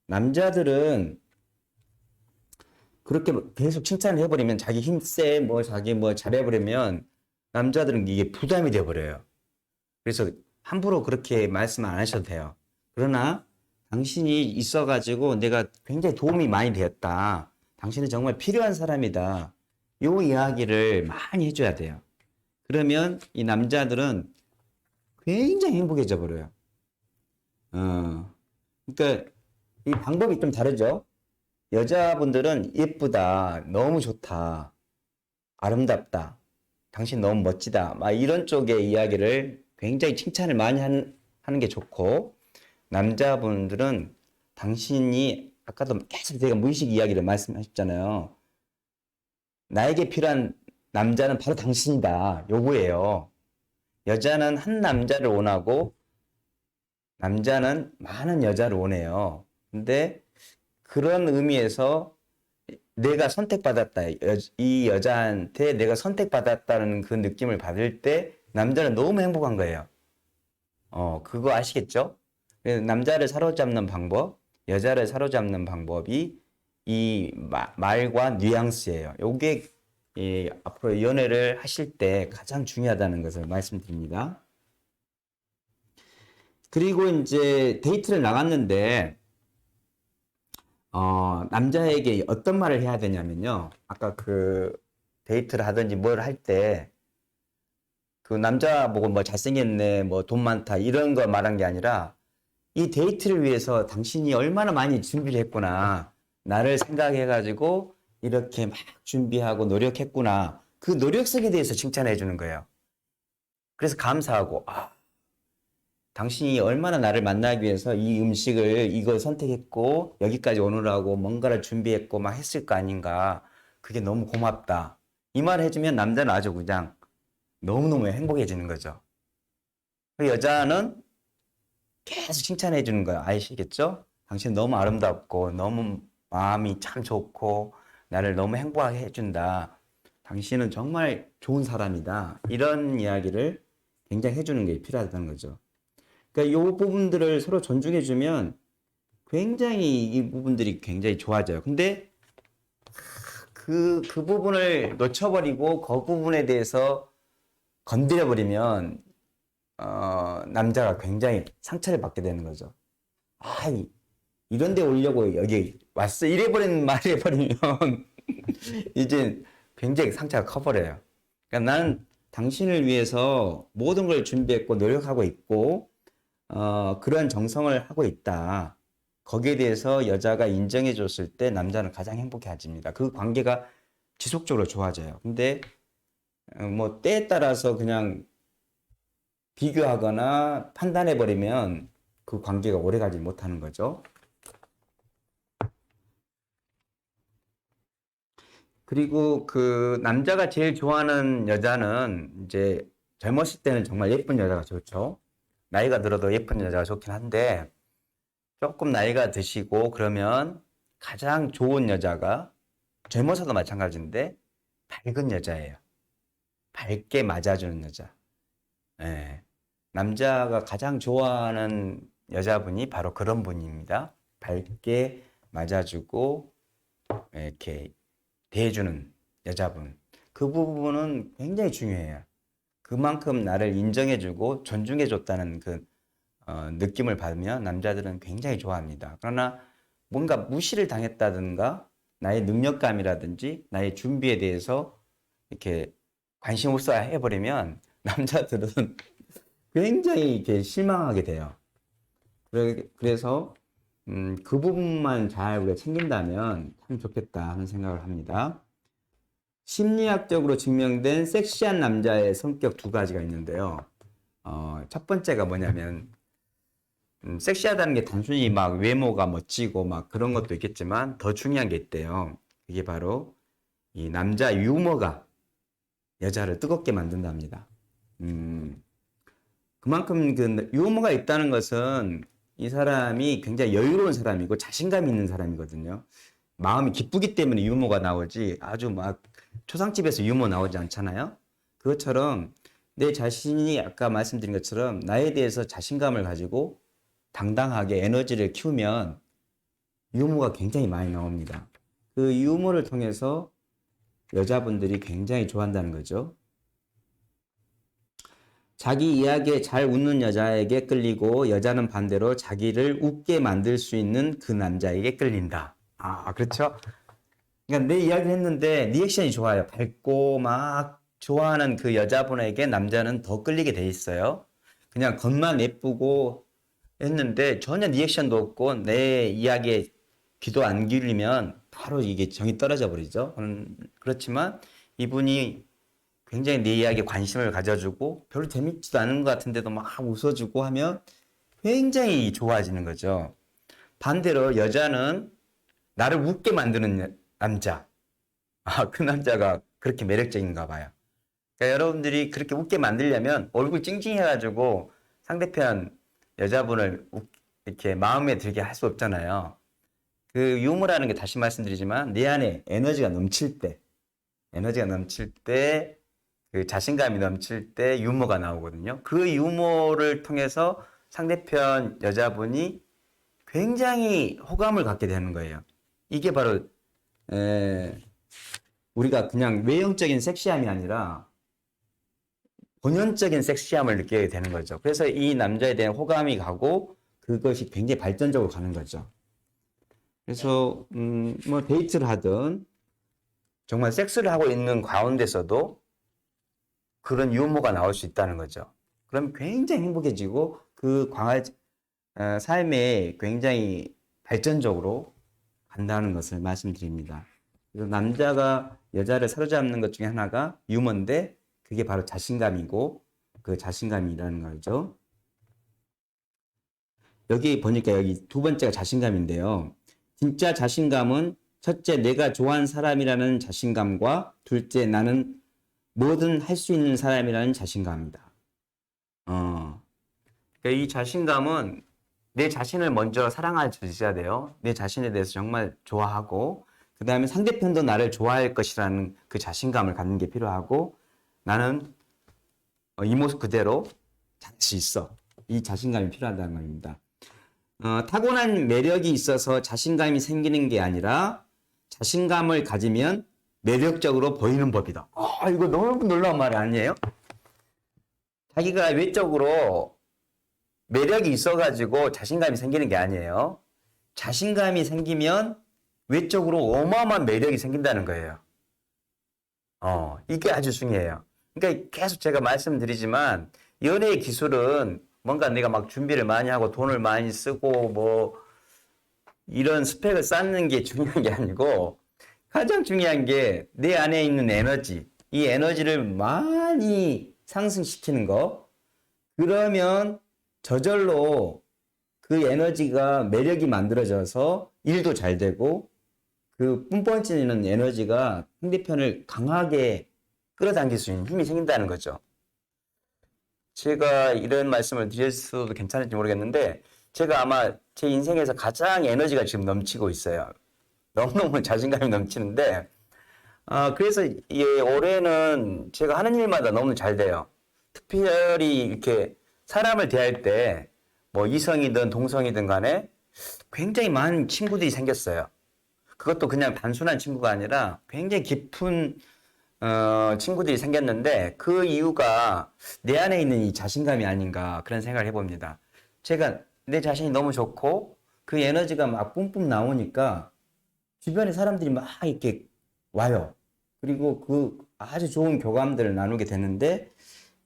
남자들은 그렇게 계속 칭찬을 해버리면 자기 힘세, 뭐 자기 뭐 잘해버리면 남자들은 이게 부담이 돼버려요. 그래서 함부로 그렇게 말씀 안 하셔도 돼요. 그러나 당신이 있어가지고 내가 굉장히 도움이 많이 되었다. 당신은 정말 필요한 사람이다. 요 이야기를 많이 해줘야 돼요. 그러면 이 남자들은 굉장히 행복해져 버려요. 그러니까 이 방법이 좀 다르죠. 여자분들은 예쁘다, 너무 좋다, 아름답다, 당신 너무 멋지다, 막 이런 쪽의 이야기를 굉장히 칭찬을 많이 하는 게 좋고, 남자분들은 당신이 아까도 계속 제가 무의식 이야기를 말씀하셨잖아요. 나에게 필요한 남자는 바로 당신이다. 요거예요. 여자는 한 남자를 원하고 남자는 많은 여자를 원해요. 근데 그런 의미에서 내가 선택받았다. 이 여자한테 내가 선택받았다는 그 느낌을 받을 때 남자는 너무 행복한 거예요. 그거 아시겠죠? 남자를 사로잡는 방법, 여자를 사로잡는 방법이 이 말과 뉘앙스예요. 요게 앞으로 연애를 하실 때 가장 중요하다는 것을 말씀드립니다. 그리고 이제 데이트를 나갔는데 남자에게 어떤 말을 해야 되냐면요. 아까 그 데이트를 하든지 뭘 할 때 그 남자 보고 뭐 잘생겼네, 뭐 돈 많다 이런 거 말한 게 아니라 이 데이트를 위해서 당신이 얼마나 많이 준비를 했구나. 나를 생각해가지고 이렇게 막 준비하고 노력했구나. 그 노력성에 대해서 칭찬해 주는 거예요. 그래서 감사하고, 당신이 얼마나 나를 만나기 위해서 이 음식을 이걸 선택했고 여기까지 오느라고 뭔가를 준비했고 막 했을 거 아닌가. 그게 너무 고맙다. 이 말 해주면 남자는 아주 그냥 너무너무 행복해지는 거죠. 그 여자는 계속 칭찬해 주는 거예요. 아시겠죠? 당신 너무 아름답고 너무 마음이 참 좋고 나를 너무 행복하게 해준다. 당신은 정말 좋은 사람이다. 이런 이야기를 굉장히 해주는 게 필요하다는 거죠. 그러니까 이 부분들을 서로 존중해주면 굉장히 이 부분들이 굉장히 좋아져요. 근데 그 부분을 놓쳐버리고 그 부분에 대해서 건드려버리면 남자가 굉장히 상처를 받게 되는 거죠. 이런 데 오려고 여기 왔어. 이래버리는 말을 해버리면 이제 굉장히 상처가 커버려요. 그러니까 나는 당신을 위해서 모든 걸 준비했고 노력하고 있고 그런 정성을 하고 있다. 거기에 대해서 여자가 인정해 줬을 때 남자는 가장 행복해집니다. 그 관계가 지속적으로 좋아져요. 근데 뭐 때에 따라서 그냥 비교하거나 판단해 버리면 그 관계가 오래가지 못하는 거죠. 그리고 그 남자가 제일 좋아하는 여자는 이제 젊었을 때는 정말 예쁜 여자가 좋죠. 나이가 들어도 예쁜 여자가 좋긴 한데 조금 나이가 드시고 그러면 가장 좋은 여자가 젊어서도 마찬가지인데 밝은 여자예요. 밝게 맞아주는 여자. 예. 남자가 가장 좋아하는 여자분이 바로 그런 분입니다. 밝게 맞아주고 이렇게 대해주는 여자분. 그 부분은 굉장히 중요해요. 그만큼 나를 인정해주고 존중해줬다는 그 느낌을 받으면 남자들은 굉장히 좋아합니다. 그러나 뭔가 무시를 당했다든가 나의 능력감이라든지 나의 준비에 대해서 이렇게 관심 없어 해버리면 남자들은 굉장히 이렇게 실망하게 돼요. 그래서 그 부분만 잘 우리가 챙긴다면 참 좋겠다 하는 생각을 합니다. 심리학적으로 증명된 섹시한 남자의 성격 두 가지가 있는데요. 첫 번째가 뭐냐면 섹시하다는 게 단순히 막 외모가 멋지고 막 그런 것도 있겠지만 더 중요한 게 있대요. 이게 바로 이 남자 유머가 여자를 뜨겁게 만든답니다. 그만큼 그 유머가 있다는 것은 이 사람이 굉장히 여유로운 사람이고 자신감 있는 사람이거든요. 마음이 기쁘기 때문에 유머가 나오지 아주 막 초상집에서 유머 나오지 않잖아요. 그것처럼 내 자신이 아까 말씀드린 것처럼 나에 대해서 자신감을 가지고 당당하게 에너지를 키우면 유머가 굉장히 많이 나옵니다. 그 유머를 통해서 여자분들이 굉장히 좋아한다는 거죠. 자기 이야기에 잘 웃는 여자에게 끌리고 여자는 반대로 자기를 웃게 만들 수 있는 그 남자에게 끌린다. 아, 그렇죠? 그러니까 내 이야기를 했는데 리액션이 좋아요. 밝고 막 좋아하는 그 여자분에게 남자는 더 끌리게 돼 있어요. 그냥 겉만 예쁘고 했는데 전혀 리액션도 없고 내 이야기에 귀도 안 기울이면 바로 이게 정이 떨어져 버리죠. 그렇지만 이분이 굉장히 내 이야기에 관심을 가져주고 별로 재밌지도 않은 것 같은데도 막 웃어주고 하면 굉장히 좋아지는 거죠. 반대로 여자는 나를 웃게 만드는 남자. 아, 그 남자가 그렇게 매력적인가 봐요. 그러니까 여러분들이 그렇게 웃게 만들려면 얼굴 찡찡해가지고 상대편 여자분을 이렇게 마음에 들게 할 수 없잖아요. 그 유머라는 게 다시 말씀드리지만 내 안에 에너지가 넘칠 때, 그 자신감이 넘칠 때 유머가 나오거든요. 그 유머를 통해서 상대편 여자분이 굉장히 호감을 갖게 되는 거예요. 이게 바로 우리가 그냥 외형적인 섹시함이 아니라 본연적인 섹시함을 느끼게 되는 거죠. 그래서 이 남자에 대한 호감이 가고 그것이 굉장히 발전적으로 가는 거죠. 그래서 뭐 데이트를 하든 정말 섹스를 하고 있는 가운데서도 그런 유머가 나올 수 있다는 거죠. 그럼 굉장히 행복해지고 그 삶에 굉장히 발전적으로 간다는 것을 말씀드립니다. 그래서 남자가 여자를 사로잡는 것 중에 하나가 유머인데 그게 바로 자신감이고 그 자신감이라는 거죠. 여기 보니까 여기 두 번째가 자신감인데요. 진짜 자신감은 첫째 내가 좋아하는 사람이라는 자신감과 둘째 나는 뭐든 할 수 있는 사람이라는 자신감입니다. 그러니까 이 자신감은 내 자신을 먼저 사랑할 수 있어야 돼요. 내 자신에 대해서 정말 좋아하고 그 다음에 상대편도 나를 좋아할 것이라는 그 자신감을 갖는 게 필요하고 나는 이 모습 그대로 잘할 수 있어. 이 자신감이 필요하다는 겁니다. 타고난 매력이 있어서 자신감이 생기는 게 아니라 자신감을 가지면 매력적으로 보이는 법이다. 이거 너무 놀라운 말 아니에요? 자기가 외적으로 매력이 있어가지고 자신감이 생기는 게 아니에요. 자신감이 생기면 외적으로 어마어마한 매력이 생긴다는 거예요. 이게 아주 중요해요. 그러니까 계속 제가 말씀드리지만 연애의 기술은 뭔가 내가 막 준비를 많이 하고 돈을 많이 쓰고 뭐 이런 스펙을 쌓는 게 중요한 게 아니고 가장 중요한 게 내 안에 있는 에너지, 이 에너지를 많이 상승시키는 거. 그러면 저절로 그 에너지가 매력이 만들어져서 일도 잘 되고 그 뿜뿜치는 에너지가 상대편을 강하게 끌어당길 수 있는 힘이 생긴다는 거죠. 제가 이런 말씀을 드렸어도 괜찮을지 모르겠는데 제가 아마 제 인생에서 가장 에너지가 지금 넘치고 있어요. 너무너무 자신감이 넘치는데 그래서 올해는 제가 하는 일마다 너무 잘 돼요. 특별히 이렇게 사람을 대할 때 뭐 이성이든 동성이든 간에 굉장히 많은 친구들이 생겼어요. 그것도 그냥 단순한 친구가 아니라 굉장히 깊은 친구들이 생겼는데 그 이유가 내 안에 있는 이 자신감이 아닌가 그런 생각을 해봅니다. 제가 내 자신이 너무 좋고 그 에너지가 막 뿜뿜 나오니까 주변에 사람들이 막 이렇게 와요. 그리고 그 아주 좋은 교감들을 나누게 되는데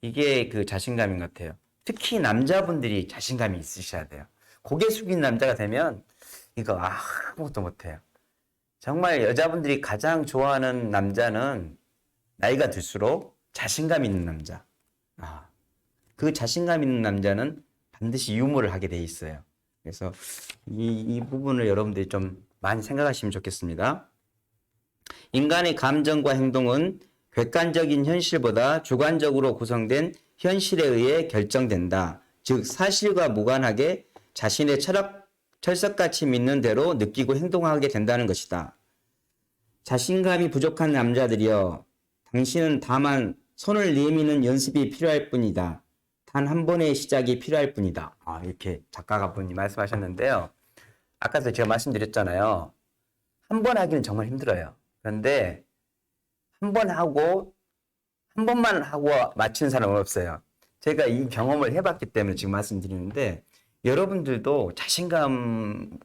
이게 그 자신감인 것 같아요. 특히 남자분들이 자신감이 있으셔야 돼요. 고개 숙인 남자가 되면 이거 아무것도 못해요. 정말 여자분들이 가장 좋아하는 남자는 나이가 들수록 자신감 있는 남자. 그 자신감 있는 남자는 반드시 유머를 하게 돼 있어요. 그래서 이 부분을 여러분들이 좀 많이 생각하시면 좋겠습니다. 인간의 감정과 행동은 객관적인 현실보다 주관적으로 구성된 현실에 의해 결정된다. 즉 사실과 무관하게 자신의 철석같이 믿는 대로 느끼고 행동하게 된다는 것이다. 자신감이 부족한 남자들이여, 당신은 다만 손을 내미는 연습이 필요할 뿐이다. 단 한 번의 시작이 필요할 뿐이다. 이렇게 작가가 분이 말씀하셨는데요. 아까도 제가 말씀드렸잖아요. 한 번 하기는 정말 힘들어요. 그런데 한 번만 하고 마치는 사람은 없어요. 제가 이 경험을 해봤기 때문에 지금 말씀드리는데 여러분들도 자신감을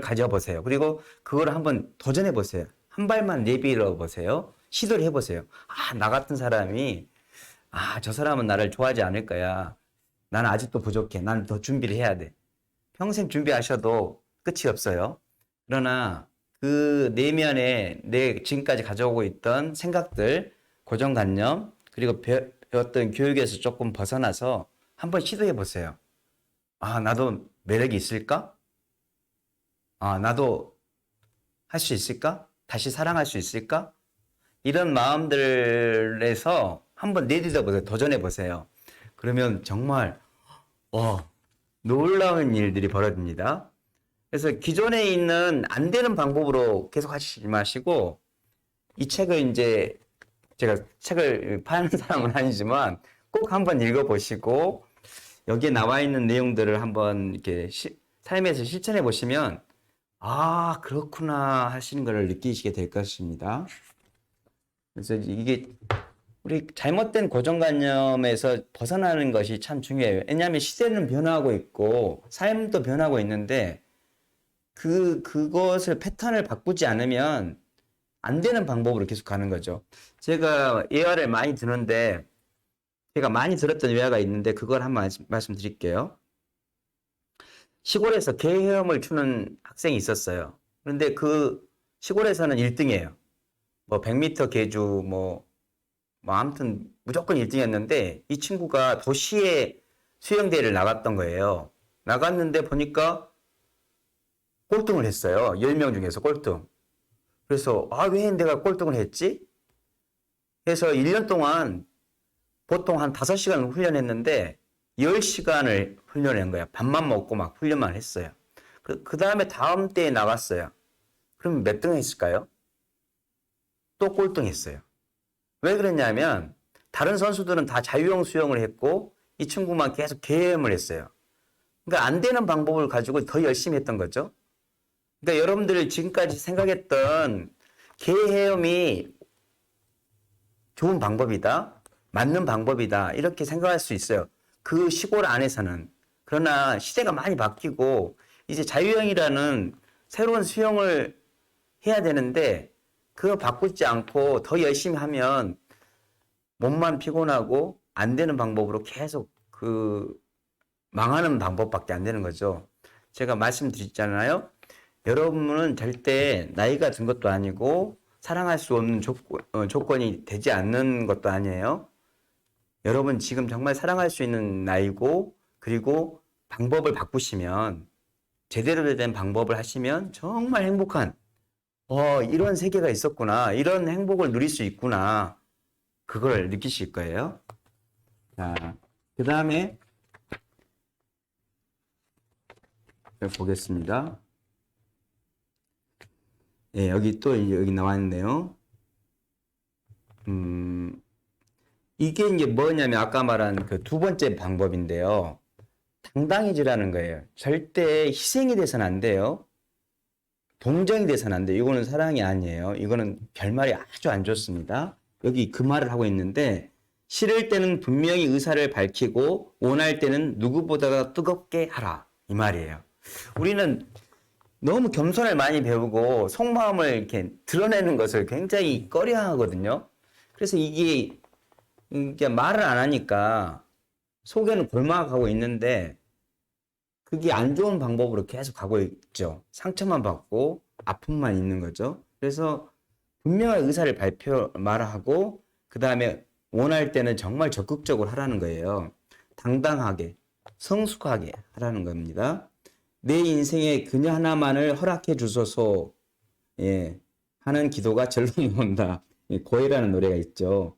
가져보세요. 그리고 그걸 한번 도전해보세요. 한 발만 내밀어 보세요. 시도를 해보세요. 나 같은 사람이 저 사람은 나를 좋아하지 않을 거야. 나는 아직도 부족해. 나는 더 준비를 해야 돼. 평생 준비하셔도 끝이 없어요. 그러나 그 내면에 내 지금까지 가져오고 있던 생각들, 고정관념, 그리고 배웠던 교육에서 조금 벗어나서 한번 시도해 보세요. 나도 매력이 있을까? 나도 할 수 있을까? 다시 사랑할 수 있을까? 이런 마음들에서 한번 내딛어 보세요. 도전해 보세요. 그러면 정말 놀라운 일들이 벌어집니다. 그래서 기존에 있는 안 되는 방법으로 계속 하시지 마시고 이 책을 이제 제가 책을 파는 사람은 아니지만 꼭 한번 읽어보시고 여기에 나와 있는 내용들을 한번 이렇게 삶에서 실천해 보시면 그렇구나 하시는 것을 느끼시게 될 것입니다. 그래서 이게 우리 잘못된 고정관념에서 벗어나는 것이 참 중요해요. 왜냐하면 시대는 변화하고 있고 삶도 변하고 있는데 그것을 패턴을 바꾸지 않으면 안 되는 방법으로 계속 가는 거죠. 제가 예화를 많이 드는데 제가 많이 들었던 예화가 있는데 그걸 한번 말씀드릴게요. 시골에서 개 헤엄을 추는 학생이 있었어요. 그런데 그 시골에서는 1등이에요. 뭐 100m 계주 아무튼 무조건 1등이었는데 이 친구가 도시에 수영대회를 나갔던 거예요. 나갔는데 보니까 꼴등을 했어요. 10명 중에서 꼴등. 그래서 왜 내가 꼴등을 했지? 그래서 1년 동안 보통 한 5시간 훈련했는데 10시간을 훈련한 거야. 밥만 먹고 막 훈련만 했어요. 그 다음에 다음 때에 나갔어요. 그럼 몇 등 했을까요? 또 꼴등했어요. 왜 그랬냐면 다른 선수들은 다 자유형 수영을 했고 이 친구만 계속 개헤엄을 했어요. 그러니까 안 되는 방법을 가지고 더 열심히 했던 거죠. 그러니까 여러분들이 지금까지 생각했던 개헤엄이 좋은 방법이다, 맞는 방법이다 이렇게 생각할 수 있어요. 그 시골 안에서는. 그러나 시대가 많이 바뀌고 이제 자유형이라는 새로운 수영을 해야 되는데 그거 바꾸지 않고 더 열심히 하면 몸만 피곤하고 안 되는 방법으로 계속 망하는 방법밖에 안 되는 거죠. 제가 말씀드렸잖아요. 여러분은 절대 나이가 든 것도 아니고 사랑할 수 없는 조건이 되지 않는 것도 아니에요. 여러분 지금 정말 사랑할 수 있는 나이고, 그리고 방법을 바꾸시면, 제대로 된 방법을 하시면 정말 행복한, 이런 세계가 있었구나, 이런 행복을 누릴 수 있구나, 그걸 느끼실 거예요. 자, 그 다음에 보겠습니다. 예, 여기 또 여기 나와 있네요. 이게 이제 뭐냐면 아까 말한 그 두 번째 방법인데요. 당당해지라는 거예요. 절대 희생이 돼서는 안 돼요. 동정이 돼서는 안 돼요. 이거는 사랑이 아니에요. 이거는 결말이 아주 안 좋습니다. 여기 그 말을 하고 있는데, 싫을 때는 분명히 의사를 밝히고 원할 때는 누구보다 뜨겁게 하라, 이 말이에요. 우리는 너무 겸손을 많이 배우고 속마음을 이렇게 드러내는 것을 굉장히 꺼려하거든요. 그래서 이게 말을 안 하니까 속에는 골마가고 있는데, 그게 안 좋은 방법으로 계속 가고 있죠. 상처만 받고 아픔만 있는 거죠. 그래서 분명한 의사를 말하고, 그 다음에 원할 때는 정말 적극적으로 하라는 거예요. 당당하게, 성숙하게 하라는 겁니다. 내 인생에 그녀 하나만을 허락해 주소서, 예, 하는 기도가 절로 나온다. 예, 고해라는 노래가 있죠.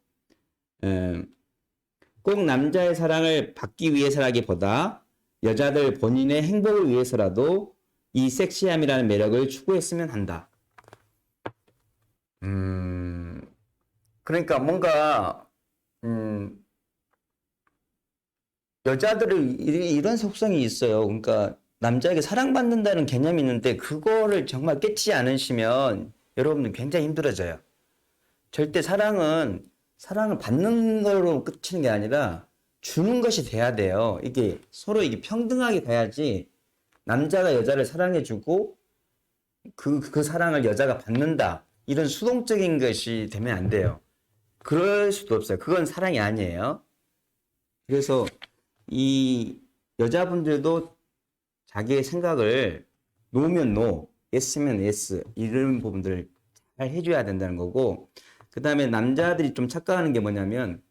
꼭 남자의 사랑을 받기 위해서라기보다 여자들 본인의 행복을 위해서라도 이 섹시함이라는 매력을 추구했으면 한다. 그러니까 뭔가 여자들은 이런 속성이 있어요. 그러니까 남자에게 사랑받는다는 개념이 있는데 그거를 정말 깨치지 않으시면 여러분들 굉장히 힘들어져요. 절대 사랑을 받는 걸로 끝이는 게 아니라 주는 것이 돼야 돼요. 이게 서로 이게 평등하게 가야지, 남자가 여자를 사랑해주고 그 사랑을 여자가 받는다, 이런 수동적인 것이 되면 안 돼요. 그럴 수도 없어요. 그건 사랑이 아니에요. 그래서 이 여자분들도 자기의 생각을 노면 노, 예스면 예스, 이런 부분들을 잘 해줘야 된다는 거고, 그 다음에 남자들이 좀 착각하는 게 뭐냐면,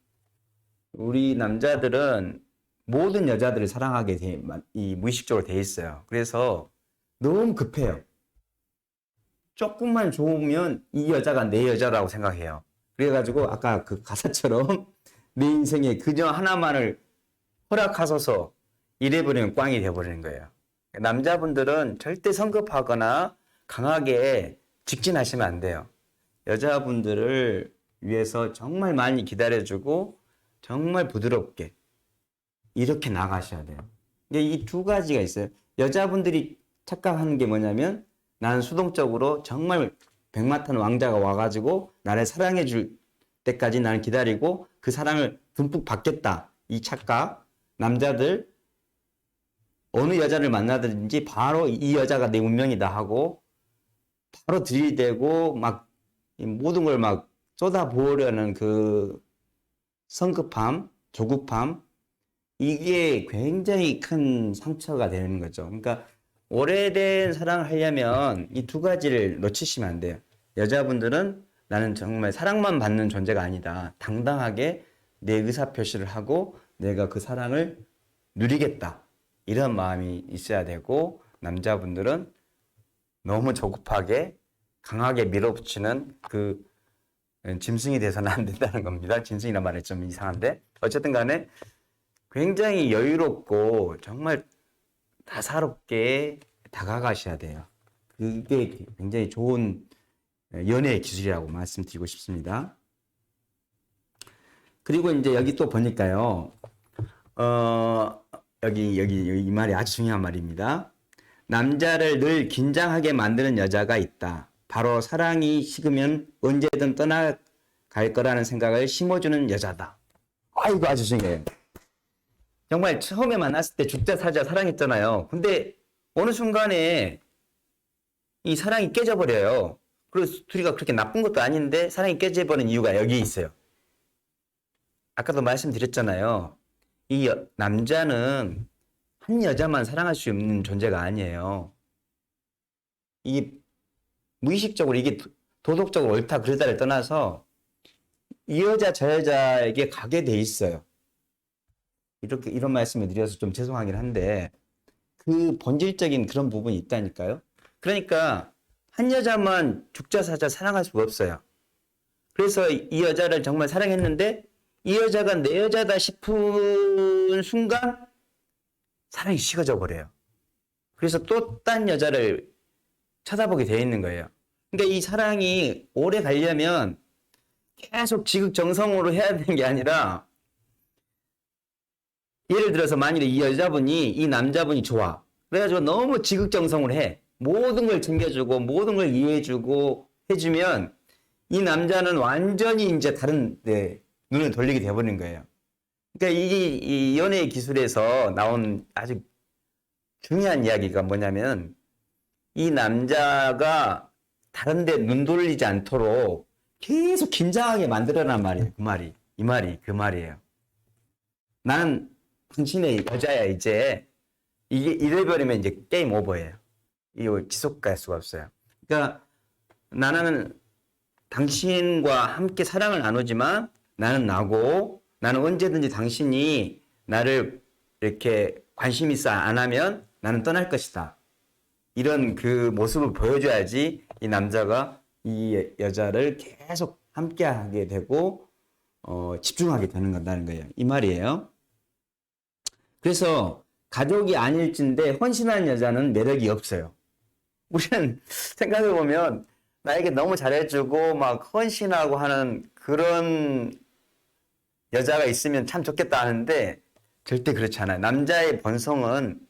우리 남자들은 모든 여자들을 사랑하게 무의식적으로 돼 있어요. 그래서 너무 급해요. 조금만 좋으면 이 여자가 내 여자라고 생각해요. 그래가지고 아까 그 가사처럼 내 인생에 그녀 하나만을 허락하소서 이래버리면 꽝이 돼버리는 거예요. 남자분들은 절대 성급하거나 강하게 직진하시면 안 돼요. 여자분들을 위해서 정말 많이 기다려주고 정말 부드럽게 이렇게 나가셔야 돼요. 근데 이 두 가지가 있어요. 여자분들이 착각하는 게 뭐냐면, 나는 수동적으로 정말 백마탄 왕자가 와가지고 나를 사랑해 줄 때까지 나는 기다리고 그 사랑을 듬뿍 받겠다, 이 착각. 남자들 어느 여자를 만나든지 바로 이 여자가 내 운명이다 하고 바로 들이대고 막 모든 걸 막 쏟아부으려는 그 성급함, 조급함, 이게 굉장히 큰 상처가 되는 거죠. 그러니까 오래된 사랑을 하려면 이 두 가지를 놓치시면 안 돼요. 여자분들은 나는 정말 사랑만 받는 존재가 아니다, 당당하게 내 의사표시를 하고 내가 그 사랑을 누리겠다, 이런 마음이 있어야 되고, 남자분들은 너무 조급하게 강하게 밀어붙이는 그 짐승이 돼서는 안 된다는 겁니다. 짐승이란 말이 좀 이상한데, 어쨌든 간에 굉장히 여유롭고 정말 다사롭게 다가가셔야 돼요. 그게 굉장히 좋은 연애의 기술이라고 말씀드리고 싶습니다. 그리고 이제 여기 또 보니까요, 여기 이 말이 아주 중요한 말입니다. 남자를 늘 긴장하게 만드는 여자가 있다. 바로 사랑이 식으면 언제든 떠나갈 거라는 생각을 심어주는 여자다. 아이고, 아주 중요해요. 정말 처음에 만났을 때 죽자 살자 사랑했잖아요. 근데 어느 순간에 이 사랑이 깨져버려요. 그리고 둘이가 그렇게 나쁜 것도 아닌데 사랑이 깨져버린 이유가 여기 있어요. 아까도 말씀드렸잖아요. 남자는 한 여자만 사랑할 수 있는 존재가 아니에요. 이 무의식적으로 이게 도덕적으로 옳다 그르다를 떠나서 이 여자 저 여자에게 가게 돼 있어요. 이런 말씀을 드려서 좀 죄송하긴 한데 그 본질적인 그런 부분이 있다니까요. 그러니까 한 여자만 죽자사자 사랑할 수가 없어요. 그래서 이 여자를 정말 사랑했는데 이 여자가 내 여자다 싶은 순간 사랑이 식어져 버려요. 그래서 또 딴 여자를 쳐다보게 돼 있는 거예요. 그러니까 이 사랑이 오래 가려면 계속 지극정성으로 해야 되는 게 아니라 예를 들어서 만일에 이 여자분이 이 남자분이 좋아. 그래가지고 너무 지극정성으로 해. 모든 걸 챙겨주고 모든 걸 이해해주고 해주면 이 남자는 완전히 이제 다른 데 눈을 돌리게 돼버린 거예요. 그러니까 이 연애 기술에서 나온 아주 중요한 이야기가 뭐냐면 이 남자가 다른 데 눈 돌리지 않도록 계속 긴장하게 만들어란 말이에요. 그 말이에요. 나는 당신의 여자야 이제 이게 이래버리면 이제 게임 오버예요. 이거 지속할 수가 없어요. 그러니까 나는 당신과 함께 사랑을 나누지만 나는 나고 나는 언제든지 당신이 나를 이렇게 관심 있어 안 하면 나는 떠날 것이다. 이런 그 모습을 보여줘야지 이 남자가 이 여자를 계속 함께 하게 되고 집중하게 되는 건다는 거예요. 이 말이에요. 그래서 가족이 아닐진데 헌신하는 여자는 매력이 없어요. 우리는 생각해보면 나에게 너무 잘해주고 막 헌신하고 하는 그런 여자가 있으면 참 좋겠다 하는데 절대 그렇지 않아요. 남자의 본성은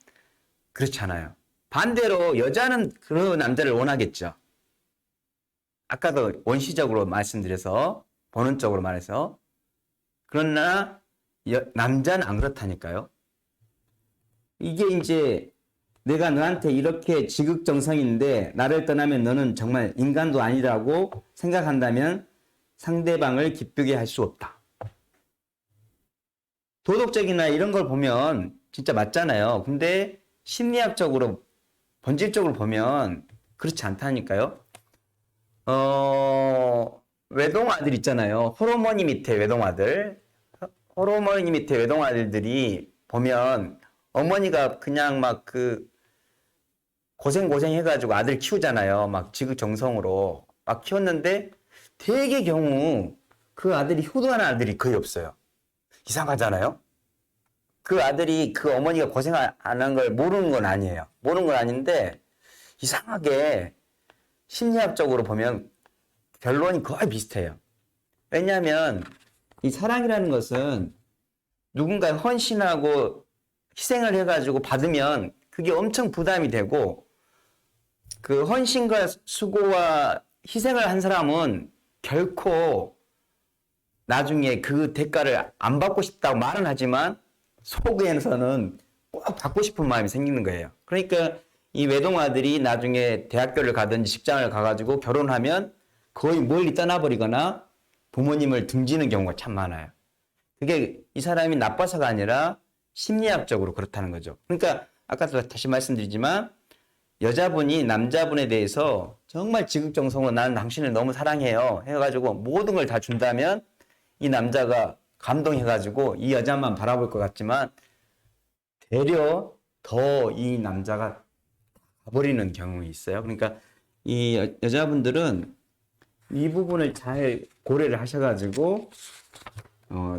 그렇지 않아요. 반대로 여자는 그런 남자를 원하겠죠. 아까도 원시적으로 말씀드려서 본능적으로 말해서 그러나 남자는 안 그렇다니까요. 이게 이제 내가 너한테 이렇게 지극정성인데 나를 떠나면 너는 정말 인간도 아니라고 생각한다면 상대방을 기쁘게 할 수 없다. 도덕적이나 이런 걸 보면 진짜 맞잖아요. 근데 심리학적으로 본질적으로 보면 그렇지 않다니까요. 외동아들 있잖아요. 호르몬이 밑에 외동아들. 호르몬이 밑에 외동아들들이 보면 어머니가 그냥 막 고생 해가지고 아들 키우잖아요. 막 지극정성으로 막 키웠는데 대개 경우 그 아들이 효도하는 아들이 거의 없어요. 이상하잖아요. 그 아들이 그 어머니가 고생 안 한 걸 모르는 건 아니에요. 모르는 건 아닌데 이상하게 심리학적으로 보면 결론이 거의 비슷해요. 왜냐하면 이 사랑이라는 것은 누군가에 헌신하고 희생을 해가지고 받으면 그게 엄청 부담이 되고 그 헌신과 수고와 희생을 한 사람은 결코 나중에 그 대가를 안 받고 싶다고 말은 하지만 속에서는 꼭 받고 싶은 마음이 생기는 거예요. 그러니까 이 외동아들이 나중에 대학교를 가든지 직장을 가가지고 결혼하면 거의 멀리 떠나버리거나 부모님을 등지는 경우가 참 많아요. 그게 이 사람이 나빠서가 아니라 심리학적으로 그렇다는 거죠. 그러니까 아까도 다시 말씀드리지만 여자분이 남자분에 대해서 정말 지극정성으로 나는 당신을 너무 사랑해요 해가지고 모든 걸 다 준다면 이 남자가 감동해가지고 이 여자만 바라볼 것 같지만 되려 더 이 남자가 가버리는 경우가 있어요. 그러니까 이 여자분들은 이 부분을 잘 고려를 하셔가지고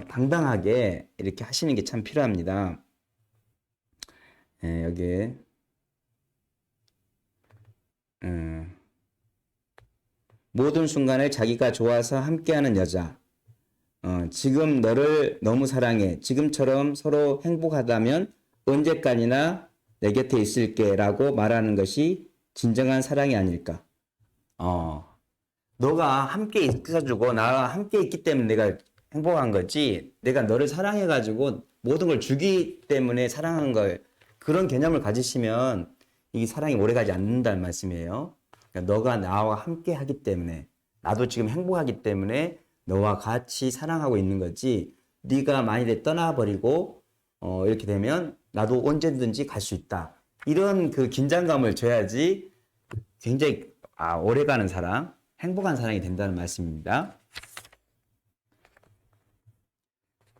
당당하게 이렇게 하시는 게 참 필요합니다. 여기에 모든 순간을 자기가 좋아서 함께하는 여자. 지금 너를 너무 사랑해. 지금처럼 서로 행복하다면 언제까지나 내 곁에 있을게 라고 말하는 것이 진정한 사랑이 아닐까. 너가 함께 있어주고 나와 함께 있기 때문에 내가 행복한 거지. 내가 너를 사랑해가지고 모든 걸 주기 때문에 사랑하는 걸 그런 개념을 가지시면 이게 사랑이 오래가지 않는다는 말씀이에요. 그러니까 너가 나와 함께 하기 때문에 나도 지금 행복하기 때문에 너와 같이 사랑하고 있는 거지 네가 만일에 떠나버리고 이렇게 되면 나도 언제든지 갈 수 있다. 이런 그 긴장감을 줘야지 굉장히 오래가는 사랑, 행복한 사랑이 된다는 말씀입니다.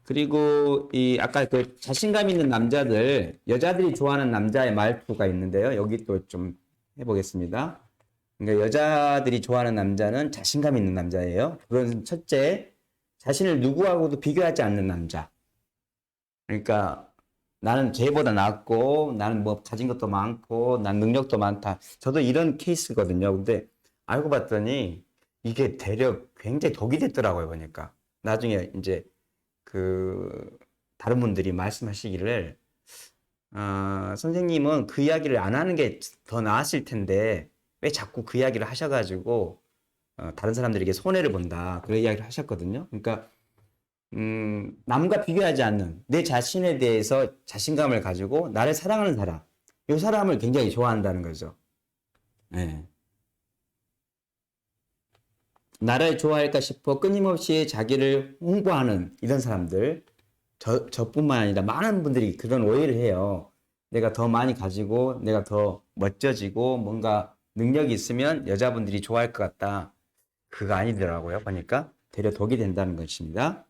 그리고 이 아까 그 자신감 있는 남자들, 여자들이 좋아하는 남자의 말투가 있는데요. 여기 또 좀 해보겠습니다. 그러니까 여자들이 좋아하는 남자는 자신감 있는 남자예요. 그건 첫째, 자신을 누구하고도 비교하지 않는 남자. 그러니까 나는 쟤보다 낫고, 나는 뭐 가진 것도 많고, 난 능력도 많다. 저도 이런 케이스거든요. 근데 알고 봤더니 이게 되려 굉장히 독이 됐더라고요. 보니까 나중에 이제 그 다른 분들이 말씀하시기를 선생님은 그 이야기를 안 하는 게 더 나았을 텐데 왜 자꾸 그 이야기를 하셔가지고 다른 사람들에게 손해를 본다 그런 이야기를 하셨거든요. 그러니까 남과 비교하지 않는 내 자신에 대해서 자신감을 가지고 나를 사랑하는 사람, 이 사람을 굉장히 좋아한다는 거죠. 네. 나를 좋아할까 싶어 끊임없이 자기를 홍보하는 이런 사람들, 저뿐만 아니라 많은 분들이 그런 오해를 해요. 내가 더 많이 가지고 내가 더 멋져지고 뭔가 능력이 있으면 여자분들이 좋아할 것 같다. 그거 아니더라고요. 보니까 되려 독이 된다는 것입니다.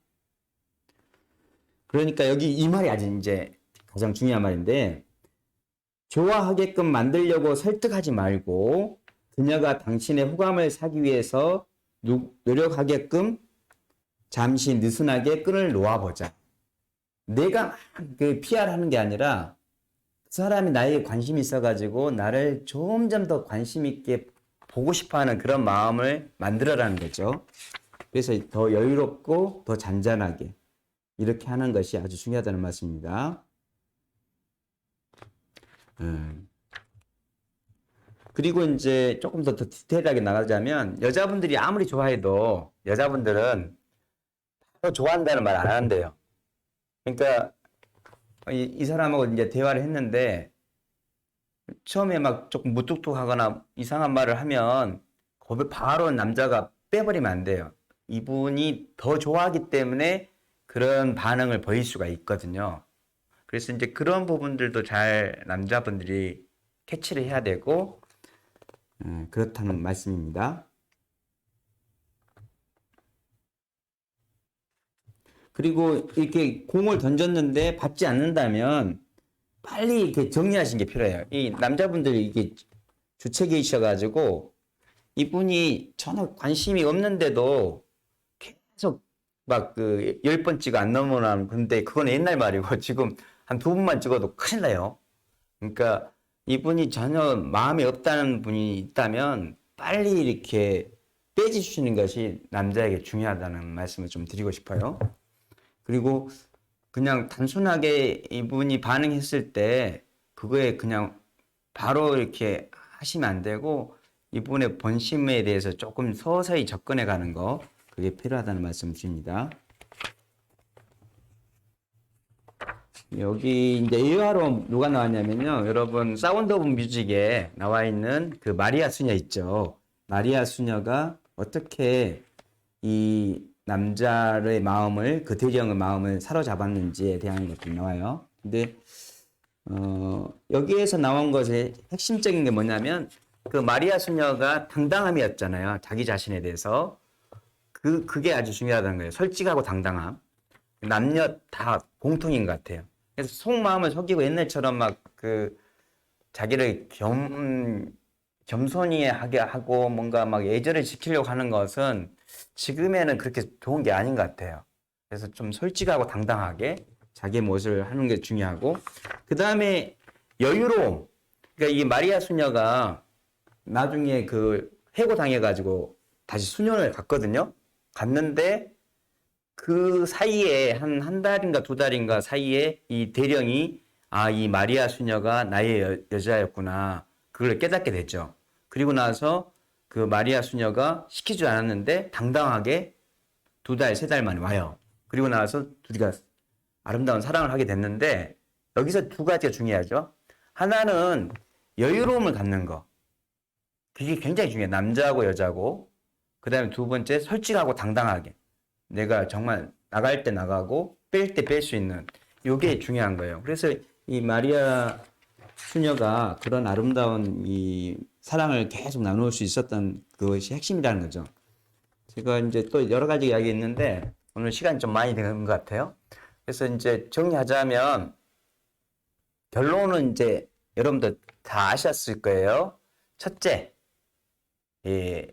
그러니까 여기 이 말이 아주 이제 가장 중요한 말인데, 좋아하게끔 만들려고 설득하지 말고 그녀가 당신의 호감을 사기 위해서 노력하게끔 잠시 느슨하게 끈을 놓아보자. 내가 그 PR하는 게 아니라 그 사람이 나에게 관심이 있어가지고 나를 점점 더 관심 있게 보고 싶어하는 그런 마음을 만들어라는 거죠. 그래서 더 여유롭고 더 잔잔하게 이렇게 하는 것이 아주 중요하다는 말씀입니다. 그리고 이제 조금 더 디테일하게 나가자면 여자분들이 아무리 좋아해도 여자분들은 바로 좋아한다는 말 안 한대요. 그러니까 이 사람하고 이제 대화를 했는데 처음에 막 조금 무뚝뚝하거나 이상한 말을 하면 거기 바로 남자가 빼버리면 안 돼요. 이분이 더 좋아하기 때문에 그런 반응을 보일 수가 있거든요. 그래서 이제 그런 부분들도 잘 남자분들이 캐치를 해야 되고 그렇다는 말씀입니다. 그리고 이렇게 공을 던졌는데 받지 않는다면 빨리 이렇게 정리하시는 게 필요해요. 이 남자분들이 이게 주책이셔가지고 이분이 전혀 관심이 없는데도 계속 막 그 10번 찍어 안 넘어가는, 근데 그건 옛날 말이고 지금 한 2번만 찍어도 큰일 나요. 그러니까 이분이 전혀 마음이 없다는 분이 있다면 빨리 이렇게 빼주시는 것이 남자에게 중요하다는 말씀을 좀 드리고 싶어요. 그리고 그냥 단순하게 이분이 반응했을 때 그거에 그냥 바로 이렇게 하시면 안 되고 이분의 본심에 대해서 조금 서서히 접근해 가는 거, 그게 필요하다는 말씀을 드립니다. 여기 이제 일화로 누가 나왔냐면요. 여러분 사운드 오브 뮤직에 나와 있는 그 마리아 수녀 있죠. 마리아 수녀가 어떻게 이 남자의 마음을, 그 대령의 마음을 사로잡았는지에 대한 것들이 나와요. 근데 여기에서 나온 것의 핵심적인 게 뭐냐면 그 마리아 수녀가 당당함이었잖아요. 자기 자신에 대해서. 그게 아주 중요하다는 거예요. 솔직하고 당당함. 남녀 다 공통인 것 같아요. 그래서 속마음을 속이고 옛날처럼 막 그 자기를 겸손히 하게 하고 뭔가 막 예절을 지키려고 하는 것은 지금에는 그렇게 좋은 게 아닌 것 같아요. 그래서 좀 솔직하고 당당하게 자기의 모습을 하는 게 중요하고, 그 다음에 여유로움. 그러니까 이 마리아 수녀가 나중에 그 해고당해가지고 다시 수련을 갔거든요. 갔는데 그 사이에 한 달인가 2달인가 사이에 이 대령이 이 마리아 수녀가 나의 여자였구나. 그걸 깨닫게 됐죠. 그리고 나서 그 마리아 수녀가 시키지 않았는데 당당하게 2달, 3달 만에 와요. 그리고 나서 둘이가 아름다운 사랑을 하게 됐는데 여기서 2가지가 중요하죠. 하나는 여유로움을 갖는 거. 그게 굉장히 중요해요. 남자하고 여자고. 그 다음에 2번째 솔직하고 당당하게. 내가 정말 나갈 때 나가고 뺄 때 뺄 수 있는 요게 중요한 거예요. 그래서 이 마리아 수녀가 그런 아름다운 이 사랑을 계속 나눌 수 있었던 그것이 핵심이라는 거죠. 제가 이제 또 여러 가지 이야기 있는데 오늘 시간이 좀 많이 되는 것 같아요. 그래서 이제 정리하자면 결론은 이제 여러분들 다 아셨을 거예요. 첫째, 이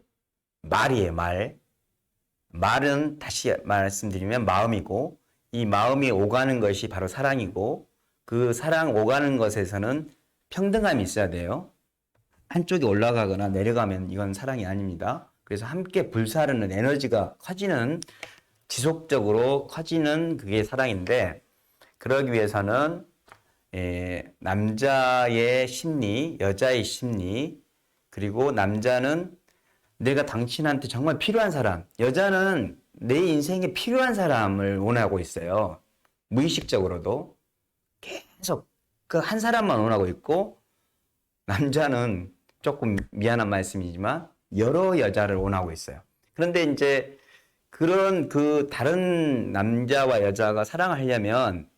말이에요, 말. 말은 다시 말씀드리면 마음이고 이 마음이 오가는 것이 바로 사랑이고 그 사랑 오가는 것에서는 평등함이 있어야 돼요. 한쪽이 올라가거나 내려가면 이건 사랑이 아닙니다. 그래서 함께 불사르는 에너지가 커지는 지속적으로 커지는 그게 사랑인데 그러기 위해서는 남자의 심리, 여자의 심리 그리고 남자는 내가 당신한테 정말 필요한 사람, 여자는 내 인생에 필요한 사람을 원하고 있어요. 무의식적으로도 계속 그 한 사람만 원하고 있고 남자는 조금 미안한 말씀이지만 여러 여자를 원하고 있어요. 그런데 이제 그런 그 다른 남자와 여자가 사랑을 하려면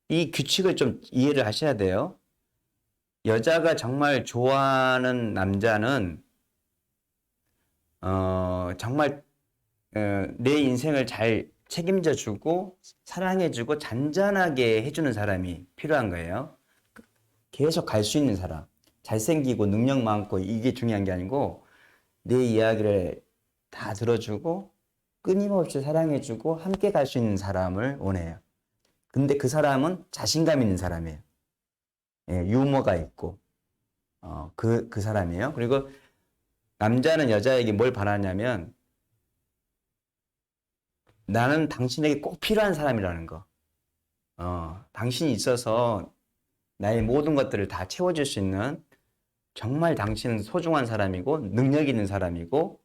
이 규칙을 좀 이해를 하셔야 돼요. 여자가 정말 좋아하는 남자는 정말 내 인생을 잘 책임져 주고 사랑해 주고 잔잔하게 해주는 사람이 필요한 거예요. 계속 갈 수 있는 사람. 잘생기고 능력 많고 이게 중요한 게 아니고 내 이야기를 다 들어주고 끊임없이 사랑해주고 함께 갈 수 있는 사람을 원해요. 근데 그 사람은 자신감 있는 사람이에요. 예, 유머가 있고 그 사람이에요. 그리고 남자는 여자에게 뭘 바라냐면 나는 당신에게 꼭 필요한 사람이라는 거. 당신이 있어서 나의 모든 것들을 다 채워줄 수 있는 정말 당신은 소중한 사람이고 능력 있는 사람이고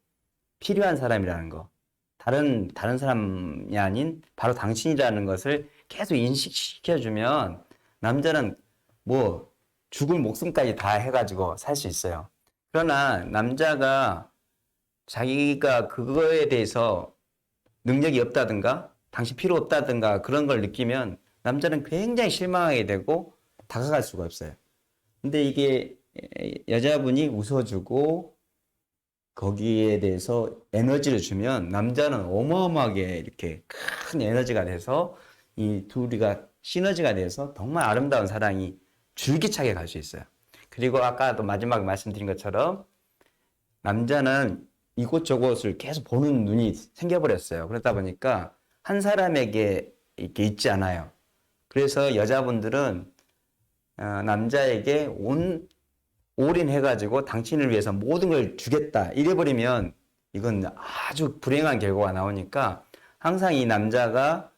필요한 사람이라는 거. 다른 사람이 아닌 바로 당신이라는 것을 계속 인식시켜주면 남자는 뭐 죽을 목숨까지 다 해가지고 살 수 있어요. 그러나 남자가 자기가 그거에 대해서 능력이 없다든가 당신 필요 없다든가 그런 걸 느끼면 남자는 굉장히 실망하게 되고 다가갈 수가 없어요. 근데 이게 여자분이 웃어주고 거기에 대해서 에너지를 주면 남자는 어마어마하게 이렇게 큰 에너지가 돼서 이 둘이가 시너지가 돼서 정말 아름다운 사랑이 줄기차게 갈 수 있어요. 그리고 아까도 마지막에 말씀드린 것처럼 남자는 이곳저곳을 계속 보는 눈이 생겨버렸어요. 그러다 보니까 한 사람에게 이렇게 있지 않아요. 그래서 여자분들은 남자에게 올인해가지고 당신을 위해서 모든 걸 주겠다 이래버리면 이건 아주 불행한 결과가 나오니까 항상 이 남자가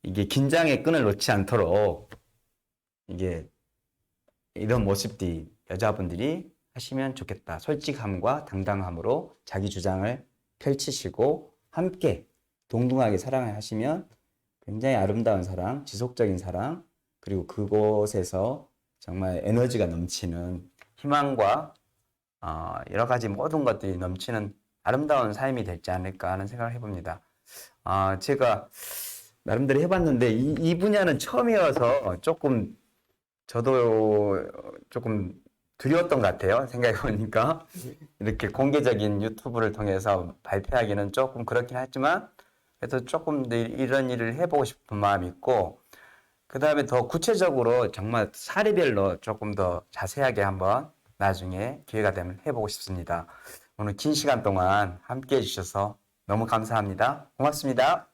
이게 긴장의 끈을 놓지 않도록 이게 이런 모습들이 여자분들이 하시면 좋겠다. 솔직함과 당당함으로 자기 주장을 펼치시고 함께 동등하게 사랑을 하시면 굉장히 아름다운 사랑, 지속적인 사랑, 그리고 그곳에서 정말 에너지가 넘치는 희망과 여러 가지 모든 것들이 넘치는 아름다운 삶이 되지 않을까 하는 생각을 해봅니다. 제가 나름대로 해봤는데 이 분야는 처음이어서 조금 저도 조금 두려웠던 것 같아요. 생각해보니까 이렇게 공개적인 유튜브를 통해서 발표하기는 조금 그렇긴 하지만 그래도 조금 더 이런 일을 해보고 싶은 마음이 있고 그 다음에 더 구체적으로 정말 사례별로 조금 더 자세하게 한번 나중에 기회가 되면 해보고 싶습니다. 오늘 긴 시간 동안 함께 해주셔서 너무 감사합니다. 고맙습니다.